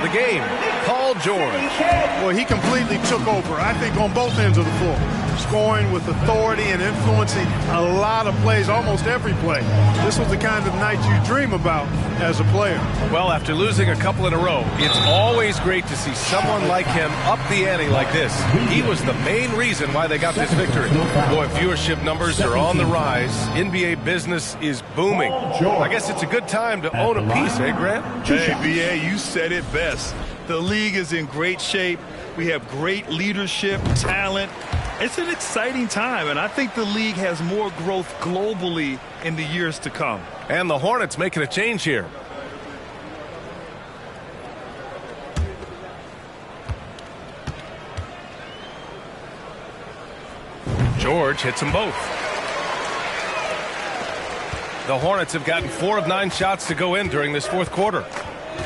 the game, Paul George. Well, he completely took over, I think, on both ends of the floor. Scoring with authority and influencing a lot of plays, almost every play. This was the kind of night you dream about as a player. Well, after losing a couple in a row, it's always great to see someone like him up the ante like this. He was the main reason why they got this victory. Boy, viewership numbers are on the rise. NBA business is booming. I guess it's a good time to own a piece, eh, Grant? Hey, B.A., you said it best. The league is in great shape. We have great leadership, talent. It's an exciting time, and I think the league has more growth globally in the years to come. And the Hornets making a change here. George hits them both. The Hornets have gotten 4 of 9 shots to go in during this fourth quarter.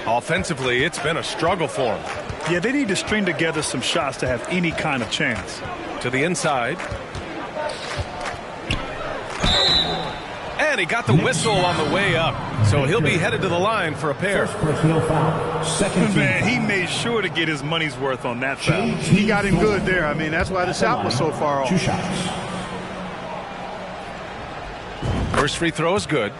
Offensively, it's been a struggle for them. Yeah, they need to string together some shots to have any kind of chance. To the inside. And he got the whistle on the way up. So he'll be headed to the line for a pair. First personal foul. Second Man, he made sure to get his money's worth on that foul. He got him good there. I mean, that's why the shot was so far off. 2 shots. First free throw is good.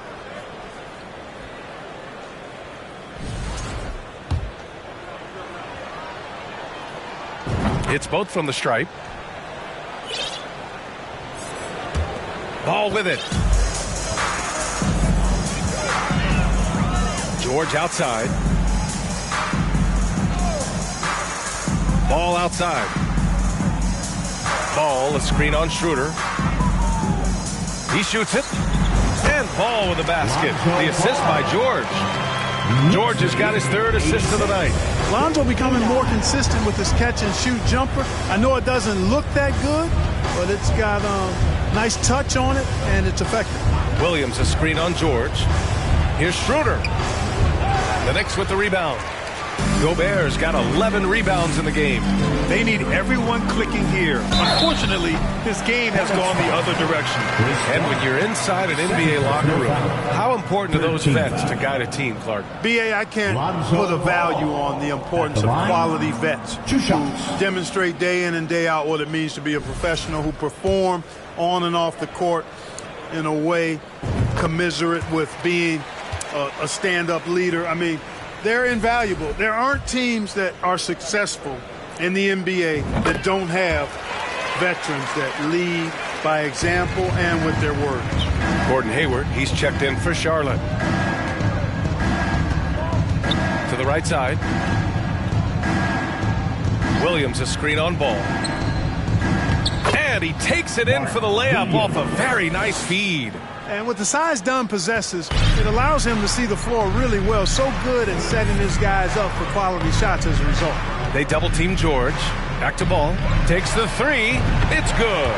Hits both from the stripe. Ball with it. George outside. Ball outside. Ball, a screen on Schroeder. He shoots it. And Ball with the basket. The assist by George. George has got his 3rd assist of the night. Lonzo becoming more consistent with his catch-and-shoot jumper. I know it doesn't look that good, but it's got a nice touch on it, and it's effective. Williams, a screen on George. Here's Schroeder. The Knicks with the rebound. Gobert's got 11 rebounds in the game. They need everyone clicking here. Unfortunately, this game has gone the other direction. And when you're inside an NBA locker room, how important are those vets to guide a team, Clark? B.A., I can't put a value on the importance of quality vets who demonstrate day in and day out what it means to be a professional, who perform on and off the court in a way commiserate with being a stand-up leader. I mean, they're invaluable. There aren't teams that are successful in the NBA that don't have veterans that lead by example and with their words. Gordon Hayward, he's checked in for Charlotte. To the right side. Williams, a screen on Ball. And he takes it in for the layup off a very nice feed. And with the size Dunn possesses, it allows him to see the floor really well. So good at setting his guys up for quality shots as a result. They double-team George. Back to Ball. Takes the 3. It's good.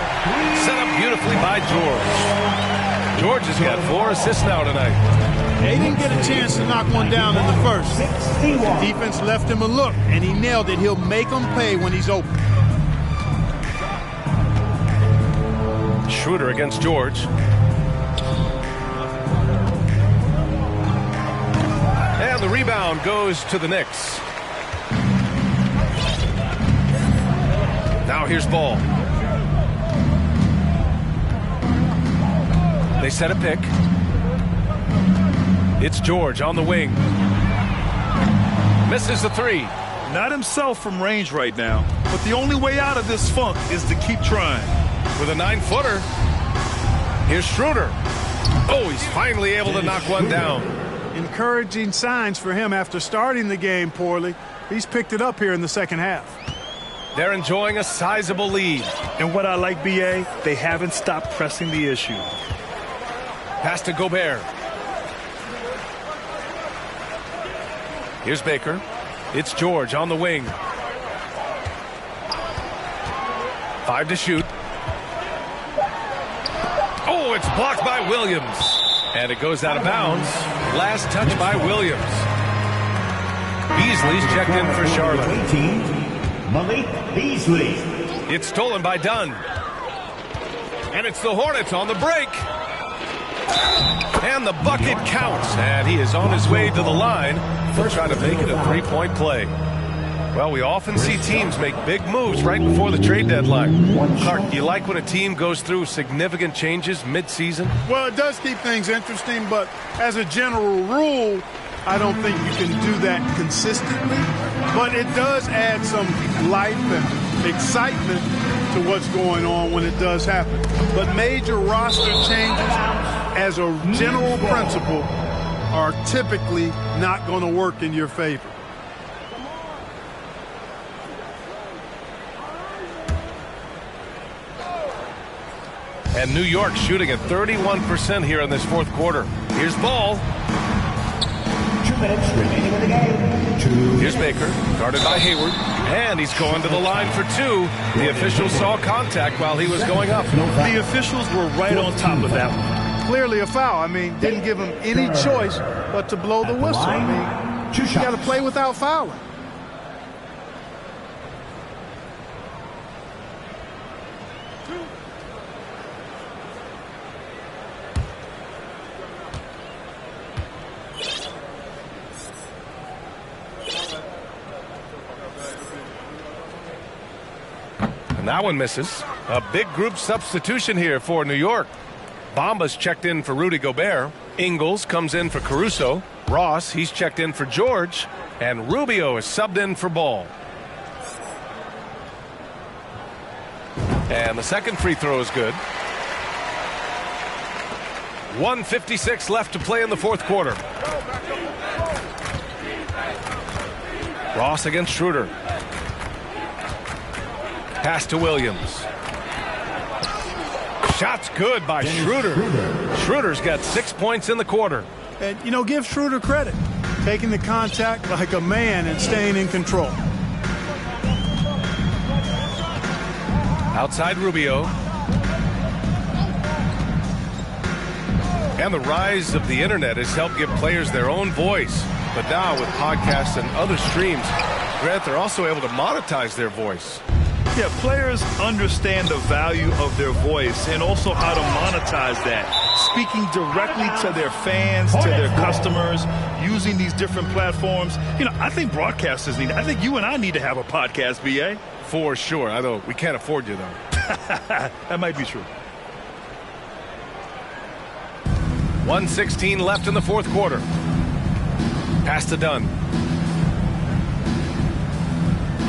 Set up beautifully by George. George has got 4 assists now tonight. They didn't get a chance to knock one down in the first. The defense left him a look, and he nailed it. He'll make them pay when he's open. Schroeder against George. And the rebound goes to the Knicks. Now here's Ball. They set a pick. It's George on the wing. Misses the 3. Not himself from range right now, but the only way out of this funk is to keep trying. With a 9-footer. Here's Schroeder. Oh, he's finally able to knock one down. Encouraging signs for him after starting the game poorly. He's picked it up here in the second half. They're enjoying a sizable lead. And what I like, B.A., they haven't stopped pressing the issue. Pass to Gobert. Here's Baker. It's George on the wing. 5 to shoot. Oh, it's blocked by Williams. And it goes out of bounds. Last touch by Williams. Beasley's checked in for Charlotte. Malik Beasley. It's stolen by Dunn. And it's the Hornets on the break. And the bucket counts, and he is on his way to the line to try to make it a three-point play. Well, we often see teams make big moves right before the trade deadline. Clark, do you like when a team goes through significant changes mid-season? Well, it does keep things interesting, but as a general rule, I don't think you can do that consistently. But it does add some life and excitement to what's going on when it does happen. But major roster changes, as a general principle, are typically not going to work in your favor. And New York shooting at 31% here in this fourth quarter. Here's Ball. 2 minutes remaining in the game. Here's Baker, guarded by Hayward, and he's going to the line for two. The officials saw contact while he was going up. The officials were right on top of that one. Clearly a foul. I mean, didn't give him any choice but to blow the whistle. I mean, you got to play without fouling. And that one misses. A big group substitution here for New York. Bamba's checked in for Rudy Gobert. Ingles comes in for Caruso. Ross, he's checked in for George. And Rubio is subbed in for Ball. And the second free throw is good. 1:56 left to play in the fourth quarter. Ross against Schroeder. Pass to Williams. Shot's good by Schroeder. Schroeder's got 6 points in the quarter. And, you know, give Schroeder credit. Taking the contact like a man and staying in control. Outside Rubio. And the rise of the internet has helped give players their own voice. But now with podcasts and other streams, Grant, they're also able to monetize their voice. Yeah, players understand the value of their voice and also how to monetize that. Speaking directly to their fans, to their customers, using these different platforms. You know, I think broadcasters need, I think you and I need to have a podcast, BA. For sure. I know we can't afford you, though. That might be true. 1:16 left in the fourth quarter. Pass to Dunn.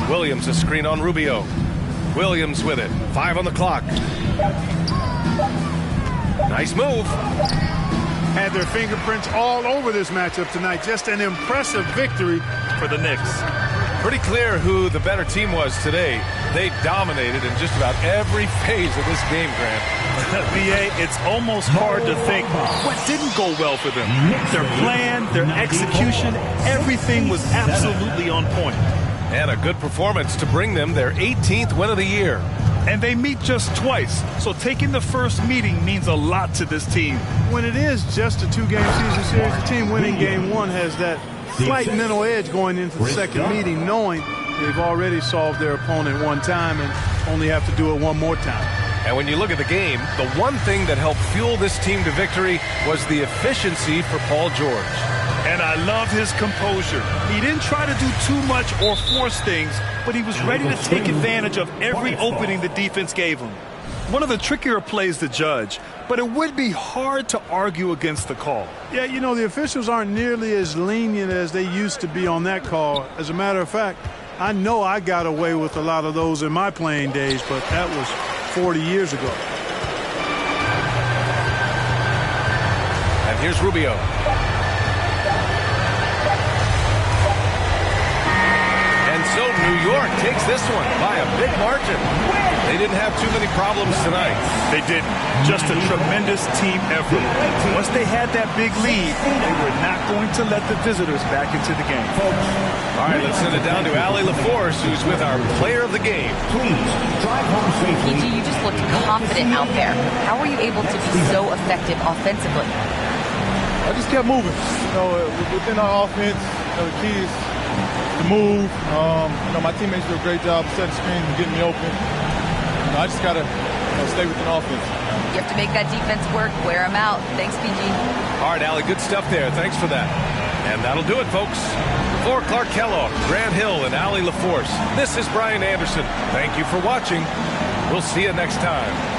Williams a screen on Rubio. Williams with it. 5 on the clock. Nice move. Had their fingerprints all over this matchup tonight. Just an impressive victory for the Knicks. Pretty clear who the better team was today. They dominated in just about every phase of this game, Grant. BA, it's almost hard to think what didn't go well for them. Their plan, their execution, everything was absolutely on point. And a good performance to bring them their 18th win of the year. And they meet just twice, so taking the first meeting means a lot to this team. When it is just a two-game season series, the team winning game one has that slight mental edge going into the second meeting, knowing they've already solved their opponent one time and only have to do it one more time. And when you look at the game, the one thing that helped fuel this team to victory was the efficiency for Paul George. And I love his composure. He didn't try to do too much or force things, but he was ready to take advantage of every opening the defense gave him. One of the trickier plays to judge, but it would be hard to argue against the call. Yeah, you know, the officials aren't nearly as lenient as they used to be on that call. As a matter of fact, I know I got away with a lot of those in my playing days, but that was 40 years ago. And here's Rubio. So New York takes this one by a big margin. They didn't have too many problems tonight. They didn't. Just a tremendous team effort. Once they had that big lead, they were not going to let the visitors back into the game. All right, let's send it down to Allie LaForce, who's with our player of the game. PG, you just looked confident out there. How were you able to be so effective offensively? I just kept moving. You know, within our offense, the key is to move. You know, my teammates do a great job setting screens and getting me open. You know, I just gotta stay within offense. You have to make that defense work, wear them out. Thanks, PG. All right, Allie, good stuff there. Thanks for that. And that'll do it, folks. For Clark Kellogg, Grant Hill, and Allie LaForce, this is Brian Anderson. Thank you for watching. We'll see you next time.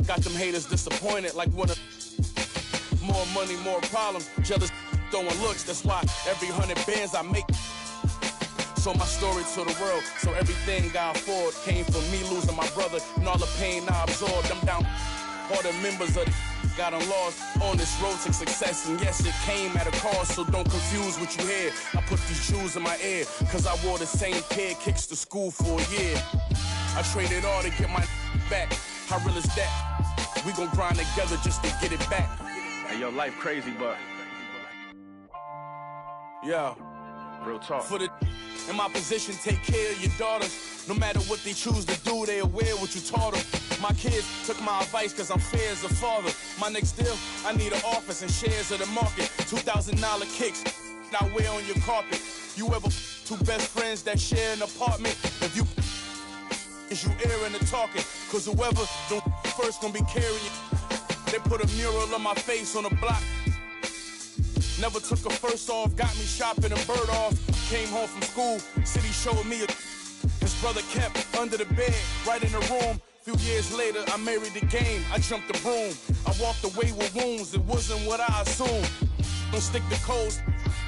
Got them haters disappointed like one of more money, more problems. Jealous throwing looks. That's why every 100 bands I make. So my story to the world. So everything I afford came from me losing my brother and all the pain I absorbed. I'm down. All the members of the got lost on this road to success, and yes, it came at a cost, so don't confuse what you hear. I put these shoes in my ear, cause I wore the same pair kicks to school for a year. I traded all to get my back. How real is that? We gon' grind together just to get it back. Hey, yo, life crazy, but yeah, real talk. For the In my position, take care of your daughters. No matter what they choose to do, they aware what you taught them. My kids took my advice cause I'm fair as a father. My next deal, I need an office and shares of the market. $2,000 kicks, I wear on your carpet. You ever two best friends that share an apartment? If you is you airing and talking, cause whoever don't first gonna be carrying. They put a mural on my face on a block. Never took a first off, got me shopping and bird off. Came home from school, city showed me his brother kept under the bed, right in the room. Few years later, I married the game, I jumped the broom. I walked away with wounds, it wasn't what I assumed. Don't stick to codes,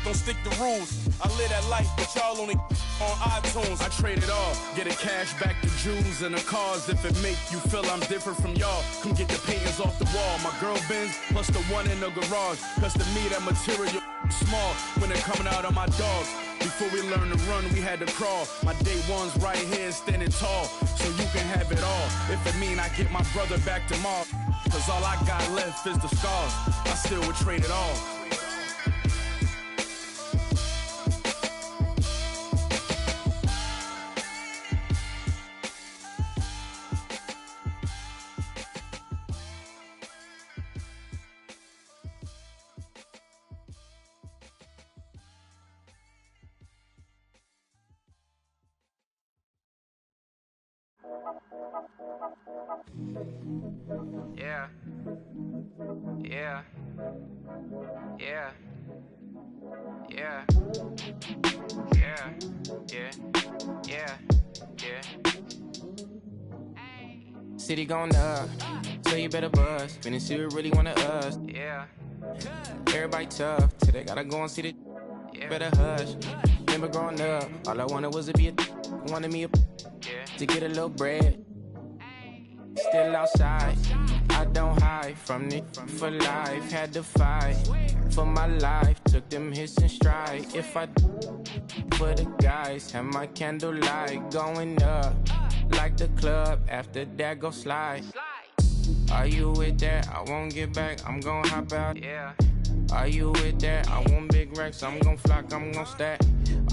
don't stick to rules. I live that life, but y'all only on iTunes. I trade it all, get a cash back to Jews and the cars if it make you feel I'm different from y'all. Come get the paintings off the wall. My girl Benz plus the one in the garage. Cause to me that material small when they're coming out of my dogs. Before we learned to run, we had to crawl. My day one's right here standing tall, so you can have it all. If it mean I get my brother back tomorrow, cause all I got left is the scars. I still would trade it all. Yeah. Yeah. Yeah. Yeah. Yeah. Yeah. Yeah. Yeah. City going up, so you better buzz. Finna see what really wanna us. Yeah. Everybody tough, till they gotta go and see the. Yeah. Better hush. Remember growing up, all I wanted was to be a. Wanted me a. Yeah. To get a little bread. Still outside, I don't hide from it for life. Had to fight for my life, took them hits in stride. If I for the guys, have my candlelight going up like the club. After that, go slide. Are you with that? I won't get back. I'm gon' hop out. Yeah. Are you with that? I want big racks. I'm gon' flock. I'm gon' stack.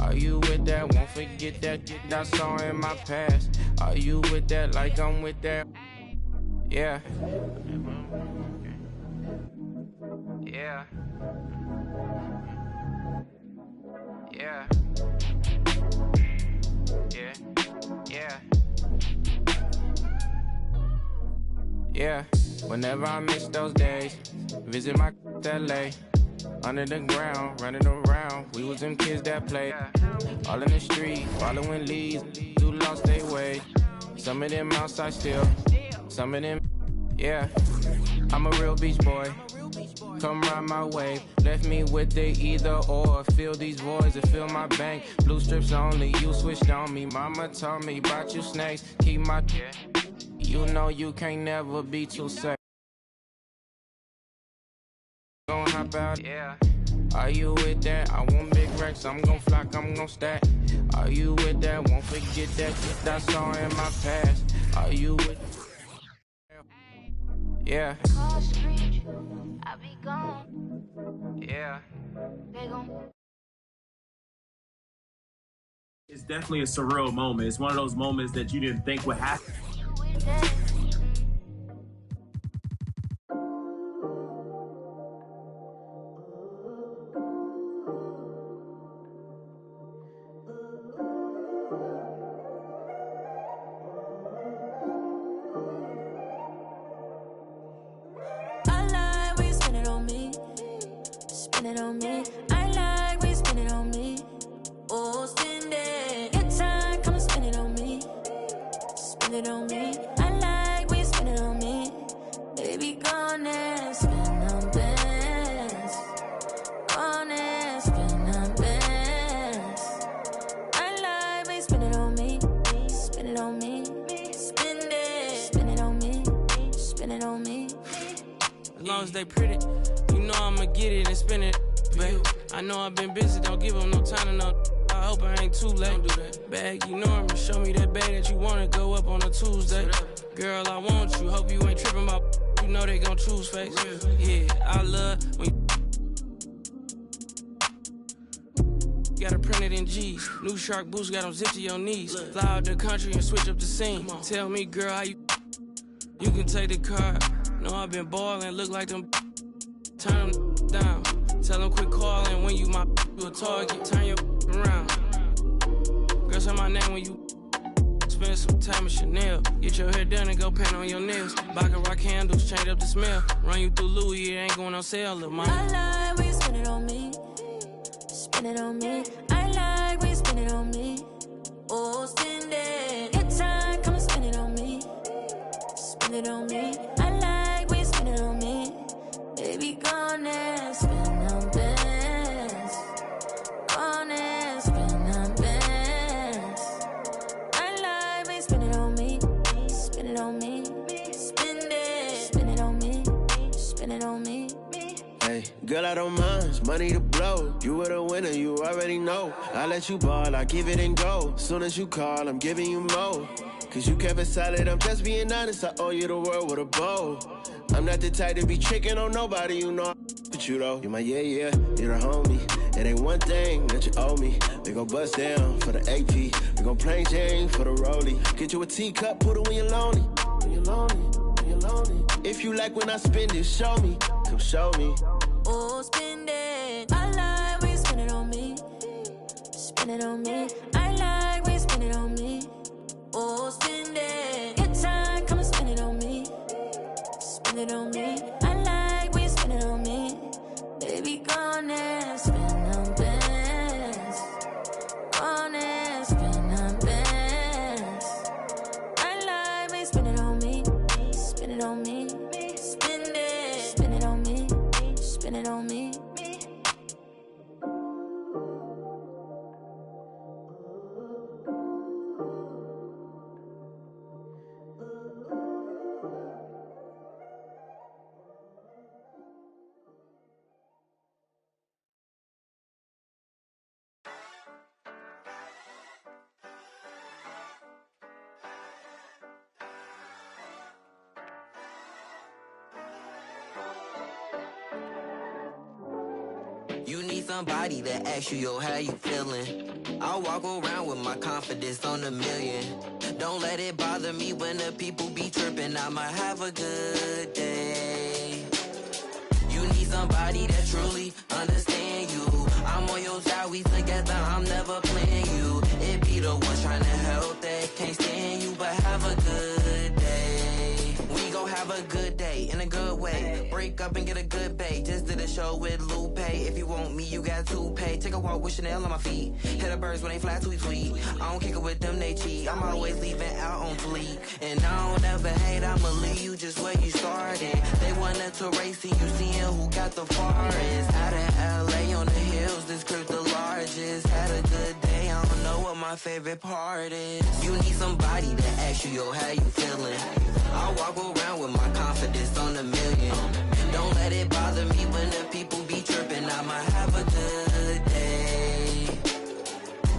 Are you with that? Won't forget that I saw in my past. Are you with that? Like I'm with that. Yeah. Yeah. Yeah. Yeah. Yeah. Yeah. Whenever I miss those days, visit my LA. Under the ground, running around. We was them kids that played. All in the street, following leads. Who lost their way. Some of them outside still. Some of them, yeah. I'm a real beach boy. Come ride my wave. Left me with the either or. Fill these voids and fill my bank. Blue strips only, you switched on me. Mama told me about you snakes. Keep my, you know you can't never be too safe. Gon' hop out, yeah. Are you with that? I want big racks, I'm gon' flock, I'm gon' stack. Are you with that? Won't forget that I saw in my past. Are you with? Yeah. I be gone. Yeah. They gon'. It's definitely a surreal moment. It's one of those moments that you didn't think would happen. They pretty, you know I'ma get it and spend it, babe. I know I've been busy, don't give them no time to know. I hope I ain't too late. Don't do that. Bag, you know me, show me that bag that you wanna go up on a Tuesday. Girl, I want you, hope you ain't tripping about. You know they gon' choose face. Yeah, I love when you got it printed in G's. New shark boots got them zipped to your knees. Fly out the country and switch up the scene. Tell me, girl, how you can take the car. Know I've been ballin', look like them. Turn them down. Tell them quit calling when you a target. Turn your around. Girl, say my name when you spend some time with Chanel. Get your hair done and go paint on your nails. Baccarat candles, change up the smell. Run you through Louis, it ain't going on sale, little mama. I like when you spend it on me. Spend it on me. I like when you spend it on me. Oh, spend it. Good time, come and spend it on me. Spend it on me. I like when you spend it on me. Baby, gone and spend on bands. Gone and spend on bands. I like when you spend it on me. Spend it on me. Spend it. Spend it on me. Spend it on me. Hey, girl, I don't mind, money to blow. You were the winner, you already know. I let you ball, I give it and go. Soon as you call, I'm giving you more. Cause you kept it solid, I'm just being honest. I owe you the world with a bow. I'm not the type to be tricking on nobody, you know. But you though, you're my yeah, you're the homie. It ain't one thing that you owe me. We gon' bust down for the AP. We gon' plain Jane for the rollie. Get you a teacup, put it when you're lonely. When you're lonely, when you're lonely. If you like when I spend it, show me. Come show me. Oh, spend it. I like when you spend it on me. Spend it on me. I like when you spend it on me. Oh, spend it. Good time, come and spend it on me. Spend it on me. I like when you spend it on me. Baby, gone and spend on bands. Gone and spend on bands. I like when you spend it on me. Spend it on me. Spend it. Spend it on me. Spend it on me. You need somebody that asks you, yo, how you feeling? I walk around with my confidence on a million. Don't let it bother me when the people be tripping. I'ma have a good day. You need somebody that truly understand you. I'm on your side, we together, I'm never playing you. It be the ones trying to help that can't stand you, but have a good day. We gon' have a good day in a good way. Break up and get a good pay. Just did a show with Lupe. If you want me, you got to pay. Take a walk with Chanel on my feet. Hit the birds when they fly tweet tweet. I don't kick it with them, they cheat. I'm always leaving out on fleek. And I don't ever hate, I'ma leave you just where you started. They wanted to race and you seeing who got the farthest. Out of LA on the hills, this crib the largest. Had a good day, I don't know what my favorite part is. You need somebody to ask you, yo, how you feeling? I walk around with my confidence on a million. Don't let it bother me when the people be tripping. I'ma have a good day.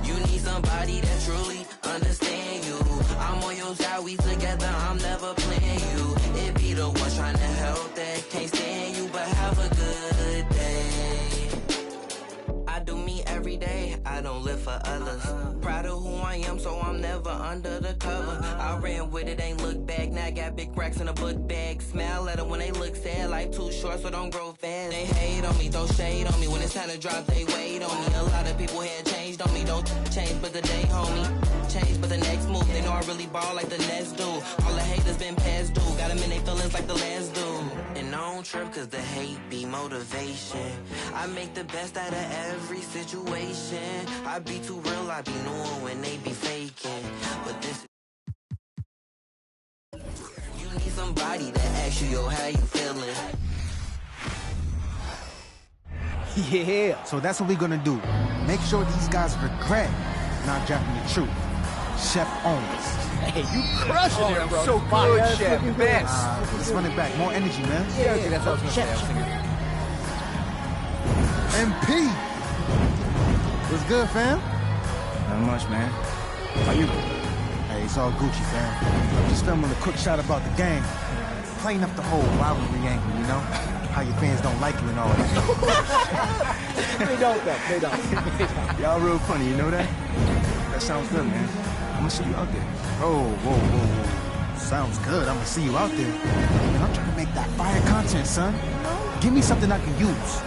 You need somebody that truly understand you. I'm on your side, we together, I'm never playing you. It be the ones trying to help that can't stand you, but have a good day. I do me every day, I don't live for others. Proud of who I am, so I'm never under the cover. I ran with it, ain't look back. Now I got big racks in a book bag. Smile at them when they look sad. Life too short, so don't grow fast. They hate on me, throw shade on me. When it's time to drop, they wait on me. A lot of people had changed on me. Don't change, but the day, homie. Change, but the next move. They know I really ball like the Nets do. All the haters been past due. Got them in their feelings like the last dude. And I don't trip cause the hate be motivation. I make the best out of every situation. I be too real, I be knowing when they be faking. But this you need somebody that asks you, yo, how you feeling? Yeah, so that's what we're gonna do. Make sure these guys regret not drafting the truth. Chef owns. Hey, you crushing it, bro. So Fire, good, Chef. Best. Let's run it back. More energy, man. Yeah, that's what I was gonna say. MP. What's good, fam? Not much, man. How you? Hey, it's all Gucci, fam. Just filming a quick shot about the game. Playing up the whole rivalry angle, you know? how your fans don't like you and all that. They don't, though. They don't. Y'all real funny, you know that? That sounds good, man. I'm gonna see you out there. Oh, whoa. Sounds good. I'm gonna see you out there. Man, I'm trying to make that fire content, son. Give me something I can use.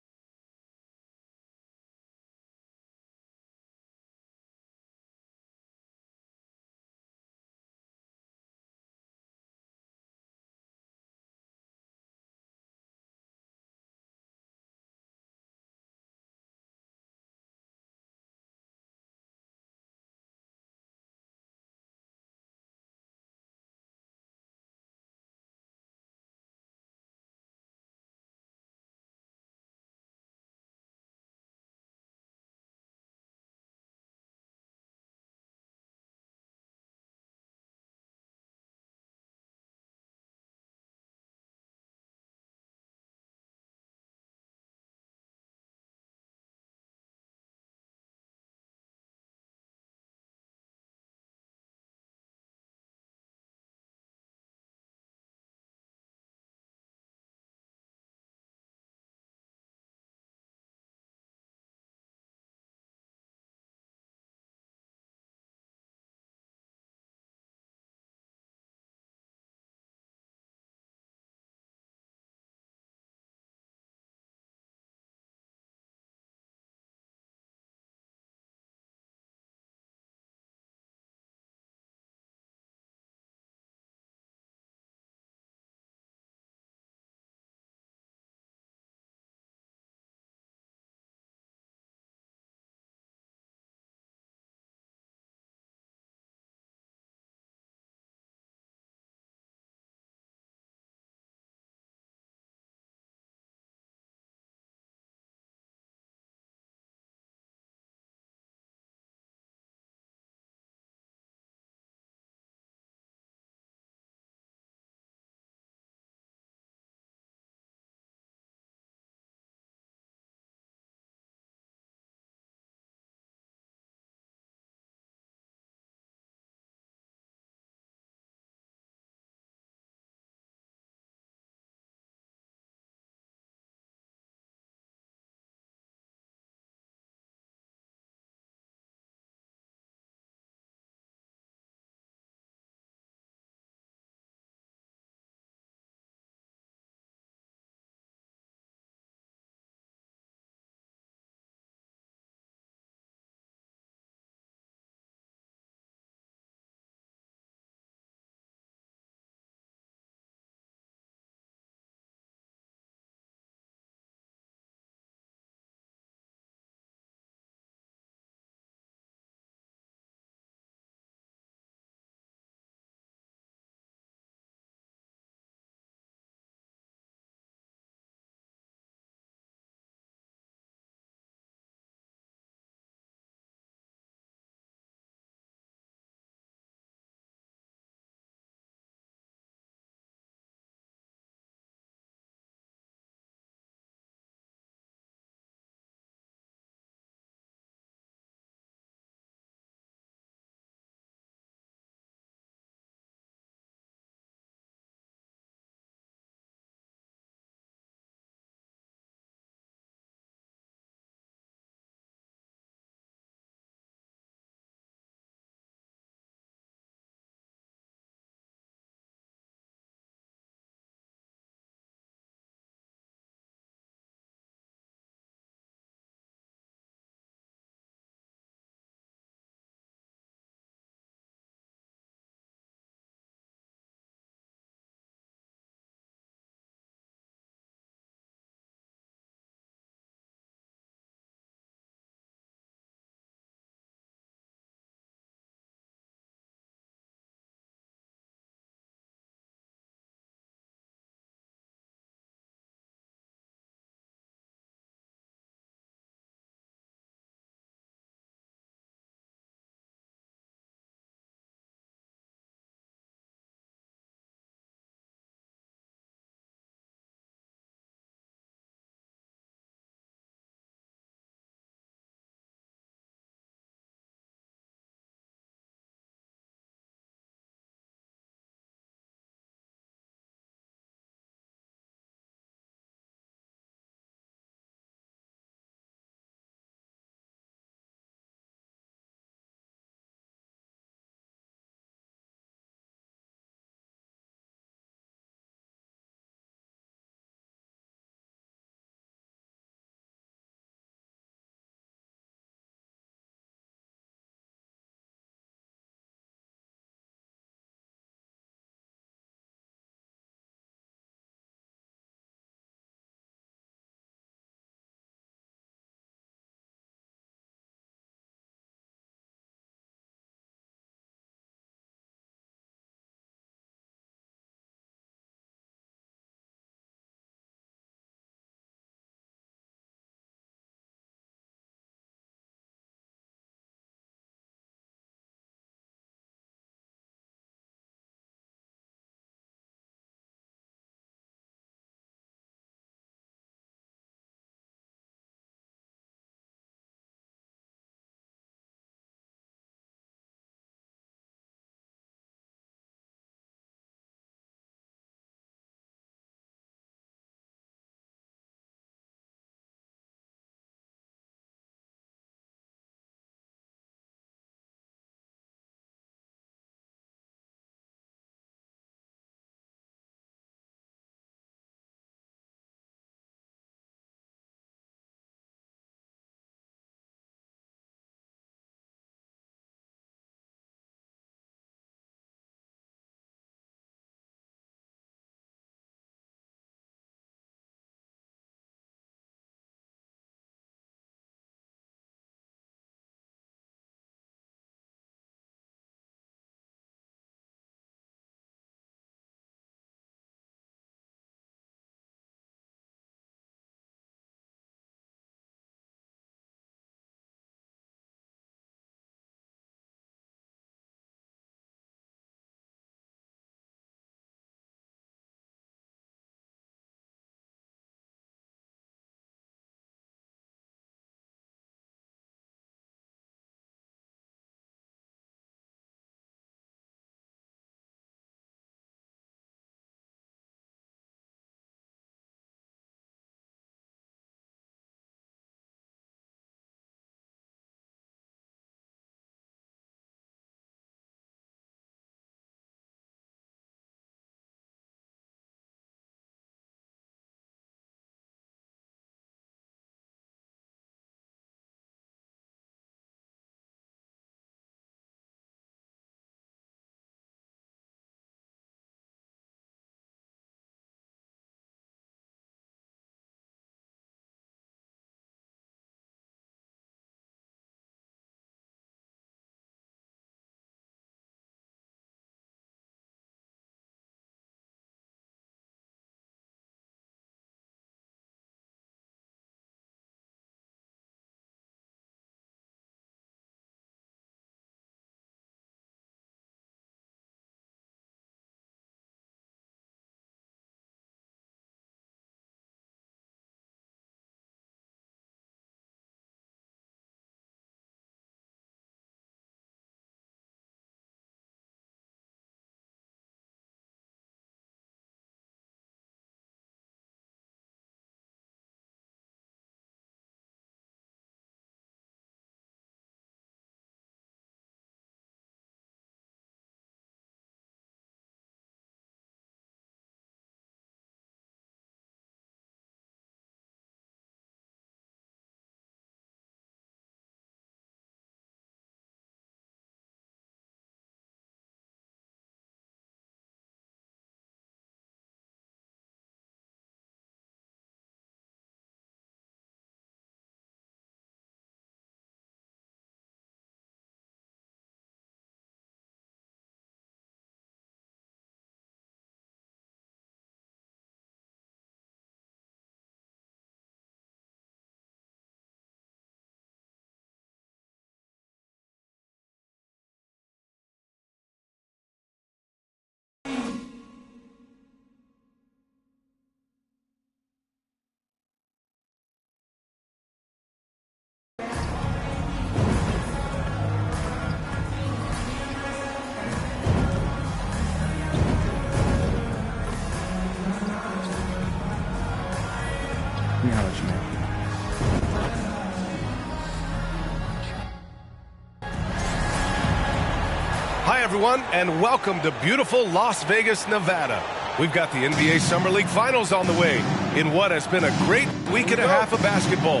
everyone, and welcome to beautiful Las Vegas, Nevada. We've got the NBA Summer League Finals on the way in what has been a great week and a half of basketball.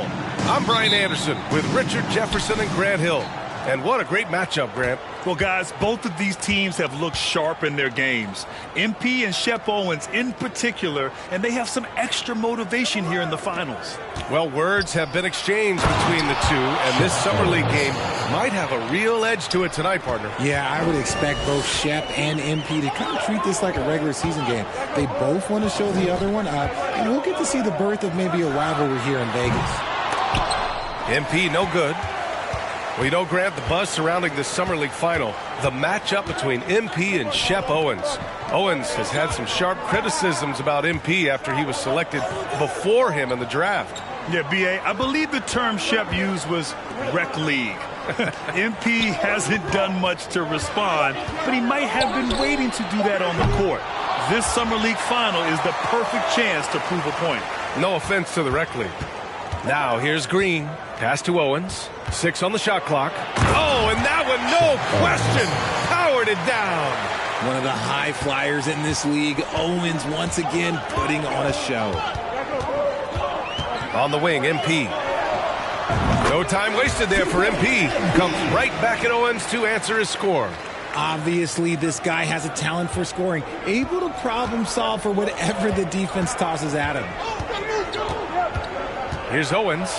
I'm Brian Anderson with Richard Jefferson and Grant Hill. And what a great matchup, Grant. Well, guys, both of these teams have looked sharp in their games. MP and Shep Owens in particular, and they have some extra motivation here in the finals. Well, words have been exchanged between the two, and this Summer League game might have a real edge to it tonight, partner. Yeah, I would expect both Shep and MP to kind of treat this like a regular season game. They both want to show the other one up, and we'll get to see the birth of maybe a rivalry here in Vegas. MP, no good. Well, you know, Grant, the buzz surrounding this Summer League final, the matchup between MP and Shep Owens. Owens has had some sharp criticisms about MP after he was selected before him in the draft. Yeah, B.A., I believe the term Shep used was rec league. MP hasn't done much to respond, but he might have been waiting to do that on the court. This Summer League final is the perfect chance to prove a point. No offense to the rec league. Now, here's Green. Pass to Owens. 6 on the shot clock. Oh, and that one, no question, powered it down. One of the high flyers in this league. Owens once again putting on a show. On the wing, MP. No time wasted there for MP. Comes right back at Owens to answer his score. Obviously, this guy has a talent for scoring, able to problem solve for whatever the defense tosses at him. Here's Owens.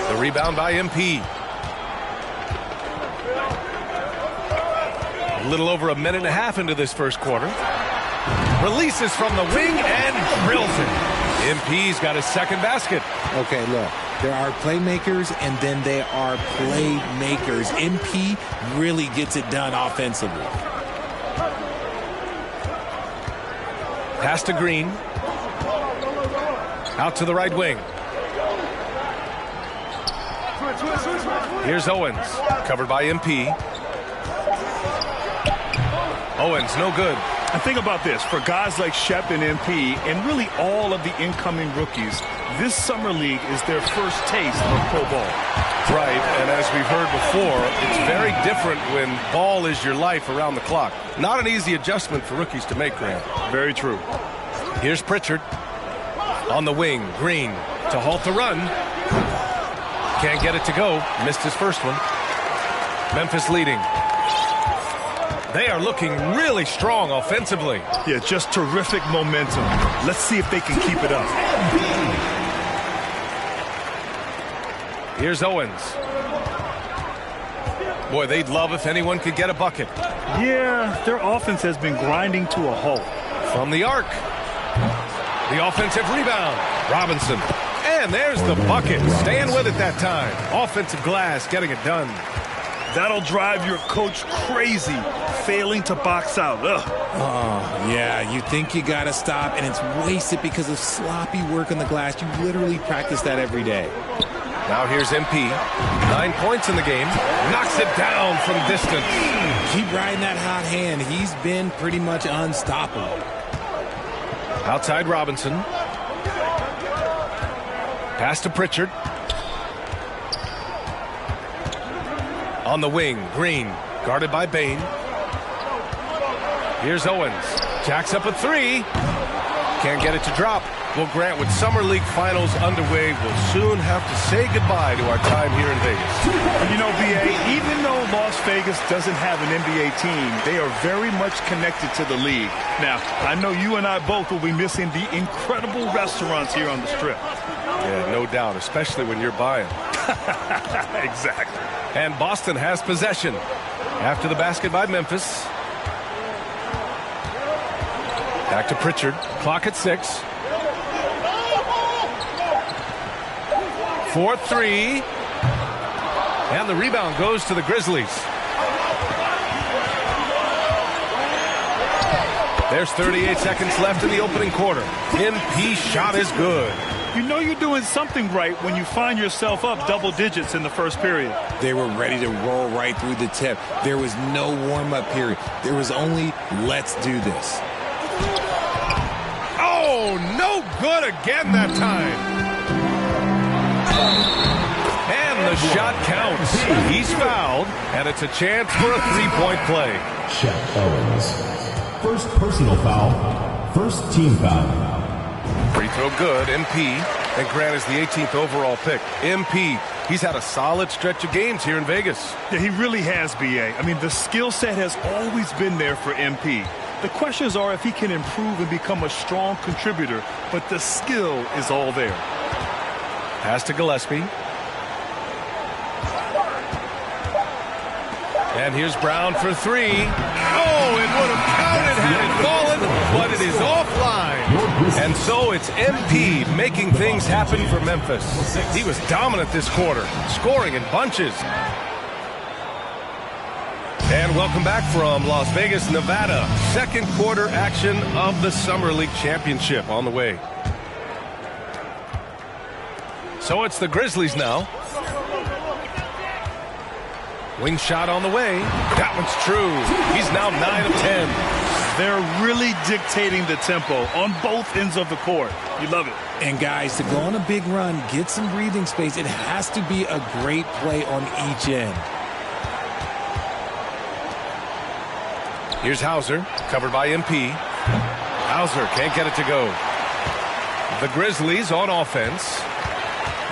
The rebound by MP. A little over a minute and a half into this first quarter. Releases from the wing and drills it. MP's got his second basket. Okay, look. There are playmakers and then there are playmakers. MP really gets it done offensively. Pass to Green. Out to the right wing. Here's Owens, covered by MP. Owens, no good. And think about this. For guys like Shep and MP, and really all of the incoming rookies, this Summer League is their first taste of pro ball. Right, and as we've heard before, it's very different when ball is your life around the clock. Not an easy adjustment for rookies to make, Grant. Very true. Here's Pritchard. On the wing, Green to halt the run. Can't get it to go. Missed his first one. Memphis leading. They are looking really strong offensively. Yeah, just terrific momentum. Let's see if they can keep it up. Here's Owens. Boy, they'd love if anyone could get a bucket. Yeah, their offense has been grinding to a halt. From the arc. The offensive rebound. Robinson. And there's the bucket. Staying with it that time. Offensive glass getting it done. That'll drive your coach crazy, failing to box out. Ugh. Oh, yeah, you think you got to stop, and it's wasted because of sloppy work on the glass. You literally practice that every day. Now here's MP. 9 points in the game. Knocks it down from distance. Keep riding that hot hand. He's been pretty much unstoppable. Outside Robinson. Pass to Pritchard. On the wing, Green, guarded by Bain. Here's Owens. Jacks up a three. Can't get it to drop. Well, Grant, with Summer League Finals underway, we'll soon have to say goodbye to our time here in Vegas. You know, B.A., even though Las Vegas doesn't have an NBA team, they are very much connected to the league. Now, I know you and I both will be missing the incredible restaurants here on the Strip. Yeah, no doubt, especially when you're buying. Exactly. And Boston has possession. After the basket by Memphis. Back to Pritchard. Clock at 6. 4-3. And the rebound goes to the Grizzlies. There's 38 seconds left in the opening quarter. MP shot is good. You know you're doing something right when you find yourself up double digits in the first period. They were ready to roll right through the tip. There was no warm-up period. There was only, let's do this. Oh, no good again that time. And the shot counts. He's fouled, and it's a chance for a three-point play. Shaq Owens. First personal foul. First team foul. Free throw good, MP. And Grant is the 18th overall pick. MP, he's had a solid stretch of games here in Vegas. Yeah, he really has, B.A. I mean, the skill set has always been there for MP. The questions are if he can improve and become a strong contributor, but the skill is all there. Pass to Gillespie. And here's Brown for three. Oh, it would have counted had it fallen, but it is offline. And so it's MP making things happen for Memphis. He was dominant this quarter, scoring in bunches. And welcome back from Las Vegas, Nevada. Second quarter action of the Summer League Championship on the way. So it's the Grizzlies now. Wing shot on the way. That one's true. He's now 9 of 10. They're really dictating the tempo on both ends of the court. You love it. And guys, to go on a big run, get some breathing space, it has to be a great play on each end. Here's Hauser, covered by MP. Hauser can't get it to go. The Grizzlies on offense.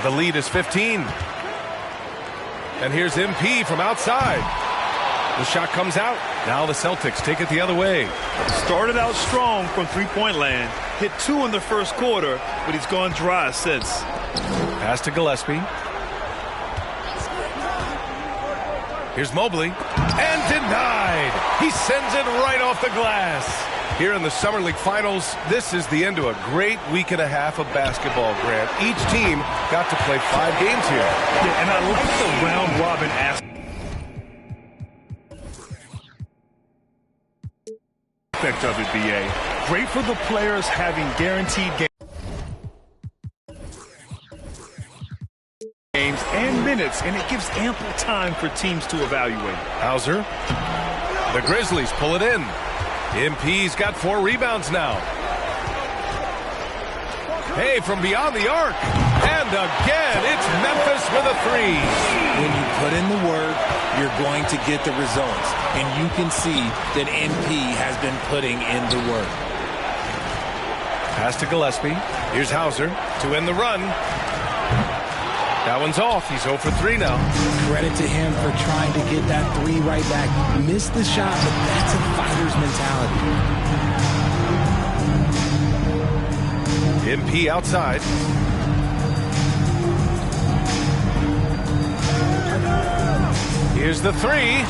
The lead is 15. And here's MP from outside. The shot comes out. Now the Celtics take it the other way. Started out strong from three-point land. Hit 2 in the first quarter, but he's gone dry since. Pass to Gillespie. Here's Mobley. And denied. He sends it right off the glass. Here in the Summer League Finals, this is the end to a great week and a half of basketball, Grant. Each team got to play 5 games here. Yeah, and I like the round-robin aspect of it, B.A. Great for the players having guaranteed games and minutes, and it gives ample time for teams to evaluate. Hauser. The Grizzlies pull it in. MP's got 4 rebounds now. Hey, from beyond the arc. And again, it's Memphis with a 3. When you put in the work, you're going to get the results. And you can see that MP has been putting in the work. Pass to Gillespie. Here's Hauser to end the run. That one's off. He's 0 for 3 now. Credit to him for trying to get that 3 right back. Missed the shot, but that's a fighter's mentality. MP outside. Here's the 3.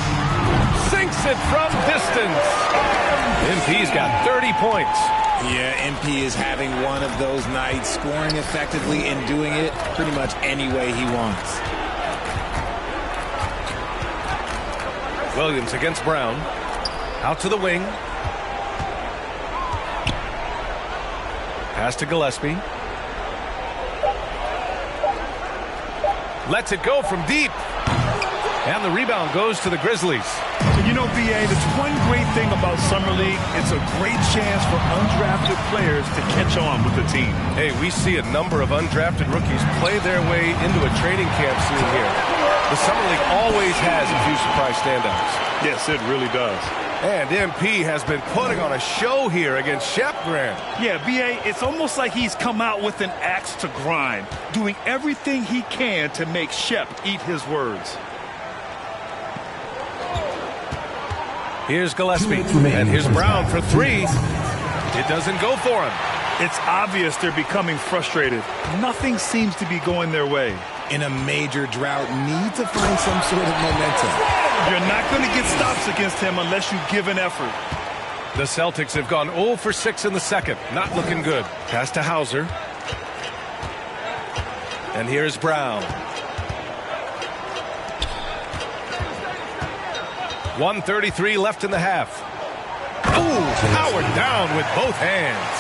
Sinks it from distance. MP's got 30 points. Yeah, MP is having one of those nights, scoring effectively and doing it pretty much any way he wants. Williams against Brown. Out to the wing. Pass to Gillespie. Lets it go from deep. And the rebound goes to the Grizzlies. You know, B.A., that's one great thing about Summer League. It's a great chance for undrafted players to catch on with the team. Hey, we see a number of undrafted rookies play their way into a training camp scene here. The Summer League always has a few surprise standouts. Yes, it really does. And MP has been putting on a show here against Shep, Grant. Yeah, B.A., it's almost like he's come out with an axe to grind, doing everything he can to make Shep eat his words. Here's Gillespie, and here's Brown for 3. It doesn't go for him. It's obvious they're becoming frustrated. Nothing seems to be going their way. In a major drought, need to find some sort of momentum. You're not going to get stops against him unless you give an effort. The Celtics have gone 0 for 6 in the second. Not looking good. Pass to Hauser. And here's Brown. 1:33 left in the half. Ooh, powered down with both hands.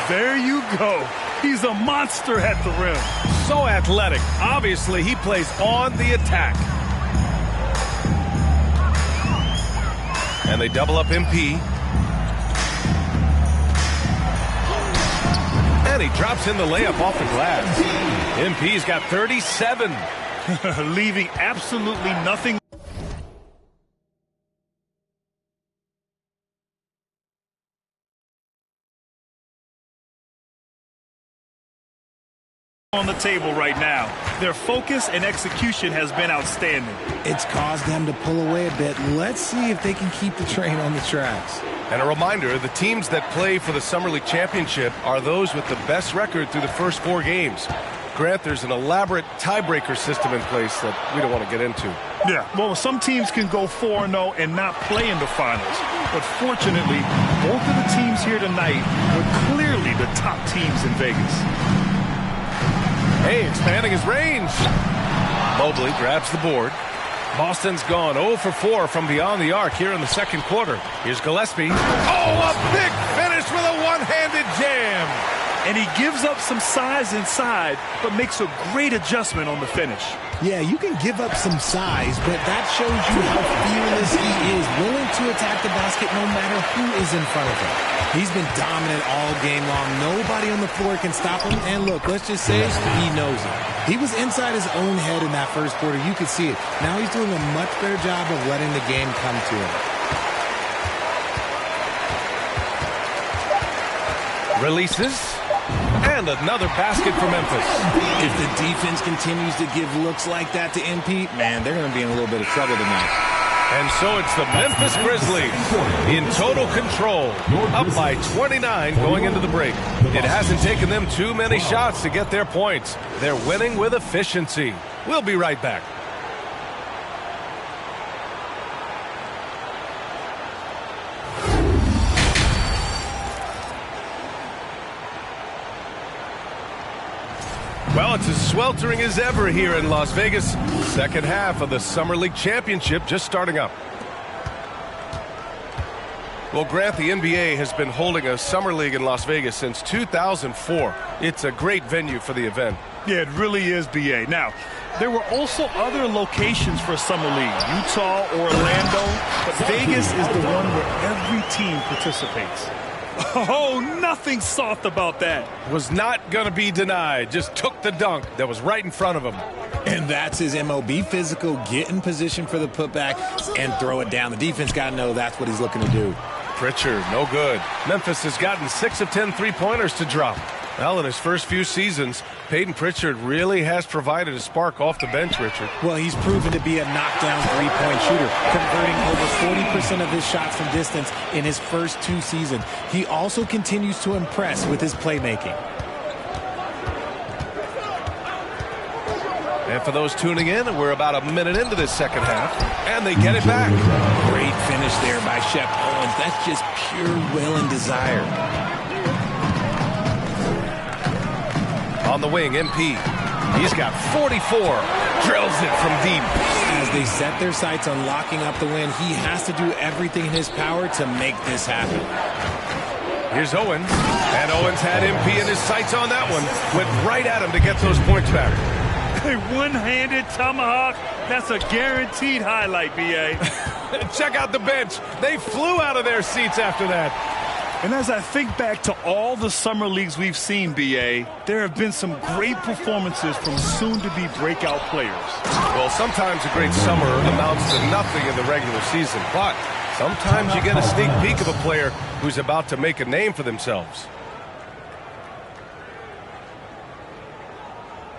There you go. He's a monster at the rim. So athletic. Obviously, he plays on the attack. And they double up MP. And he drops in the layup off the glass. MP's got 37. Leaving absolutely nothing on the table right now. Their focus and execution has been outstanding. It's caused them to pull away a bit. Let's see if they can keep the train on the tracks. And a reminder, the teams that play for the Summer League Championship are those with the best record through the first 4 games. Grant, there's an elaborate tiebreaker system in place that we don't want to get into. Yeah, well, some teams can go 4-0 and not play in the finals. But fortunately, both of the teams here tonight were clearly the top teams in Vegas. Hey, expanding his range. Mobley grabs the board. Boston's gone 0 for 4 from beyond the arc here in the second quarter. Here's Gillespie. Oh, a big finish with a one-handed jam. And he gives up some size inside, but makes a great adjustment on the finish. Yeah, you can give up some size, but that shows you how fearless he is, willing to attack the basket no matter who is in front of him. He's been dominant all game long. Nobody on the floor can stop him. And look, let's just say he knows it. He was inside his own head in that first quarter. You could see it. Now he's doing a much better job of letting the game come to him. Releases. And another basket for Memphis. If the defense continues to give looks like that to MP, man, they're going to be in a little bit of trouble tonight. And so it's the Memphis Grizzlies in total control, up by 29 going into the break. It hasn't taken them too many shots to get their points. They're winning with efficiency. We'll be right back. Well, it's as sweltering as ever here in Las Vegas. Second half of the Summer League Championship just starting up. Well, Grant, the NBA has been holding a Summer League in Las Vegas since 2004. It's a great venue for the event. Yeah, it really is, BA. Now, there were also other locations for Summer League, Utah, Orlando, but Vegas is the one where every team participates. Oh, nothing soft about that. Was not going to be denied. Just took the dunk that was right in front of him. And that's his MO. Be physical, get in position for the putback, and throw it down. The defense got to know that's what he's looking to do. Pritchard, no good. Memphis has gotten 6 of 10 three-pointers to drop. Well, in his first few seasons, Peyton Pritchard really has provided a spark off the bench, Richard. Well, he's proven to be a knockdown three-point shooter, converting over 40% of his shots from distance in his first 2 seasons. He also continues to impress with his playmaking. And for those tuning in, we're about a minute into this second half, and they get it back. Great finish there by Shep Owens. That's just pure will and desire. On the wing, MP. He's got 44. Drills it from deep. As they set their sights on locking up the win, he has to do everything in his power to make this happen. Here's Owens. And Owens had MP in his sights on that one. Went right at him to get those points back. A one-handed tomahawk. That's a guaranteed highlight, BA. Check out the bench. They flew out of their seats after that. And as I think back to all the summer leagues we've seen, BA, there have been some great performances from soon-to-be breakout players. Well, sometimes a great summer amounts to nothing in the regular season, but sometimes you get a sneak peek of a player who's about to make a name for themselves.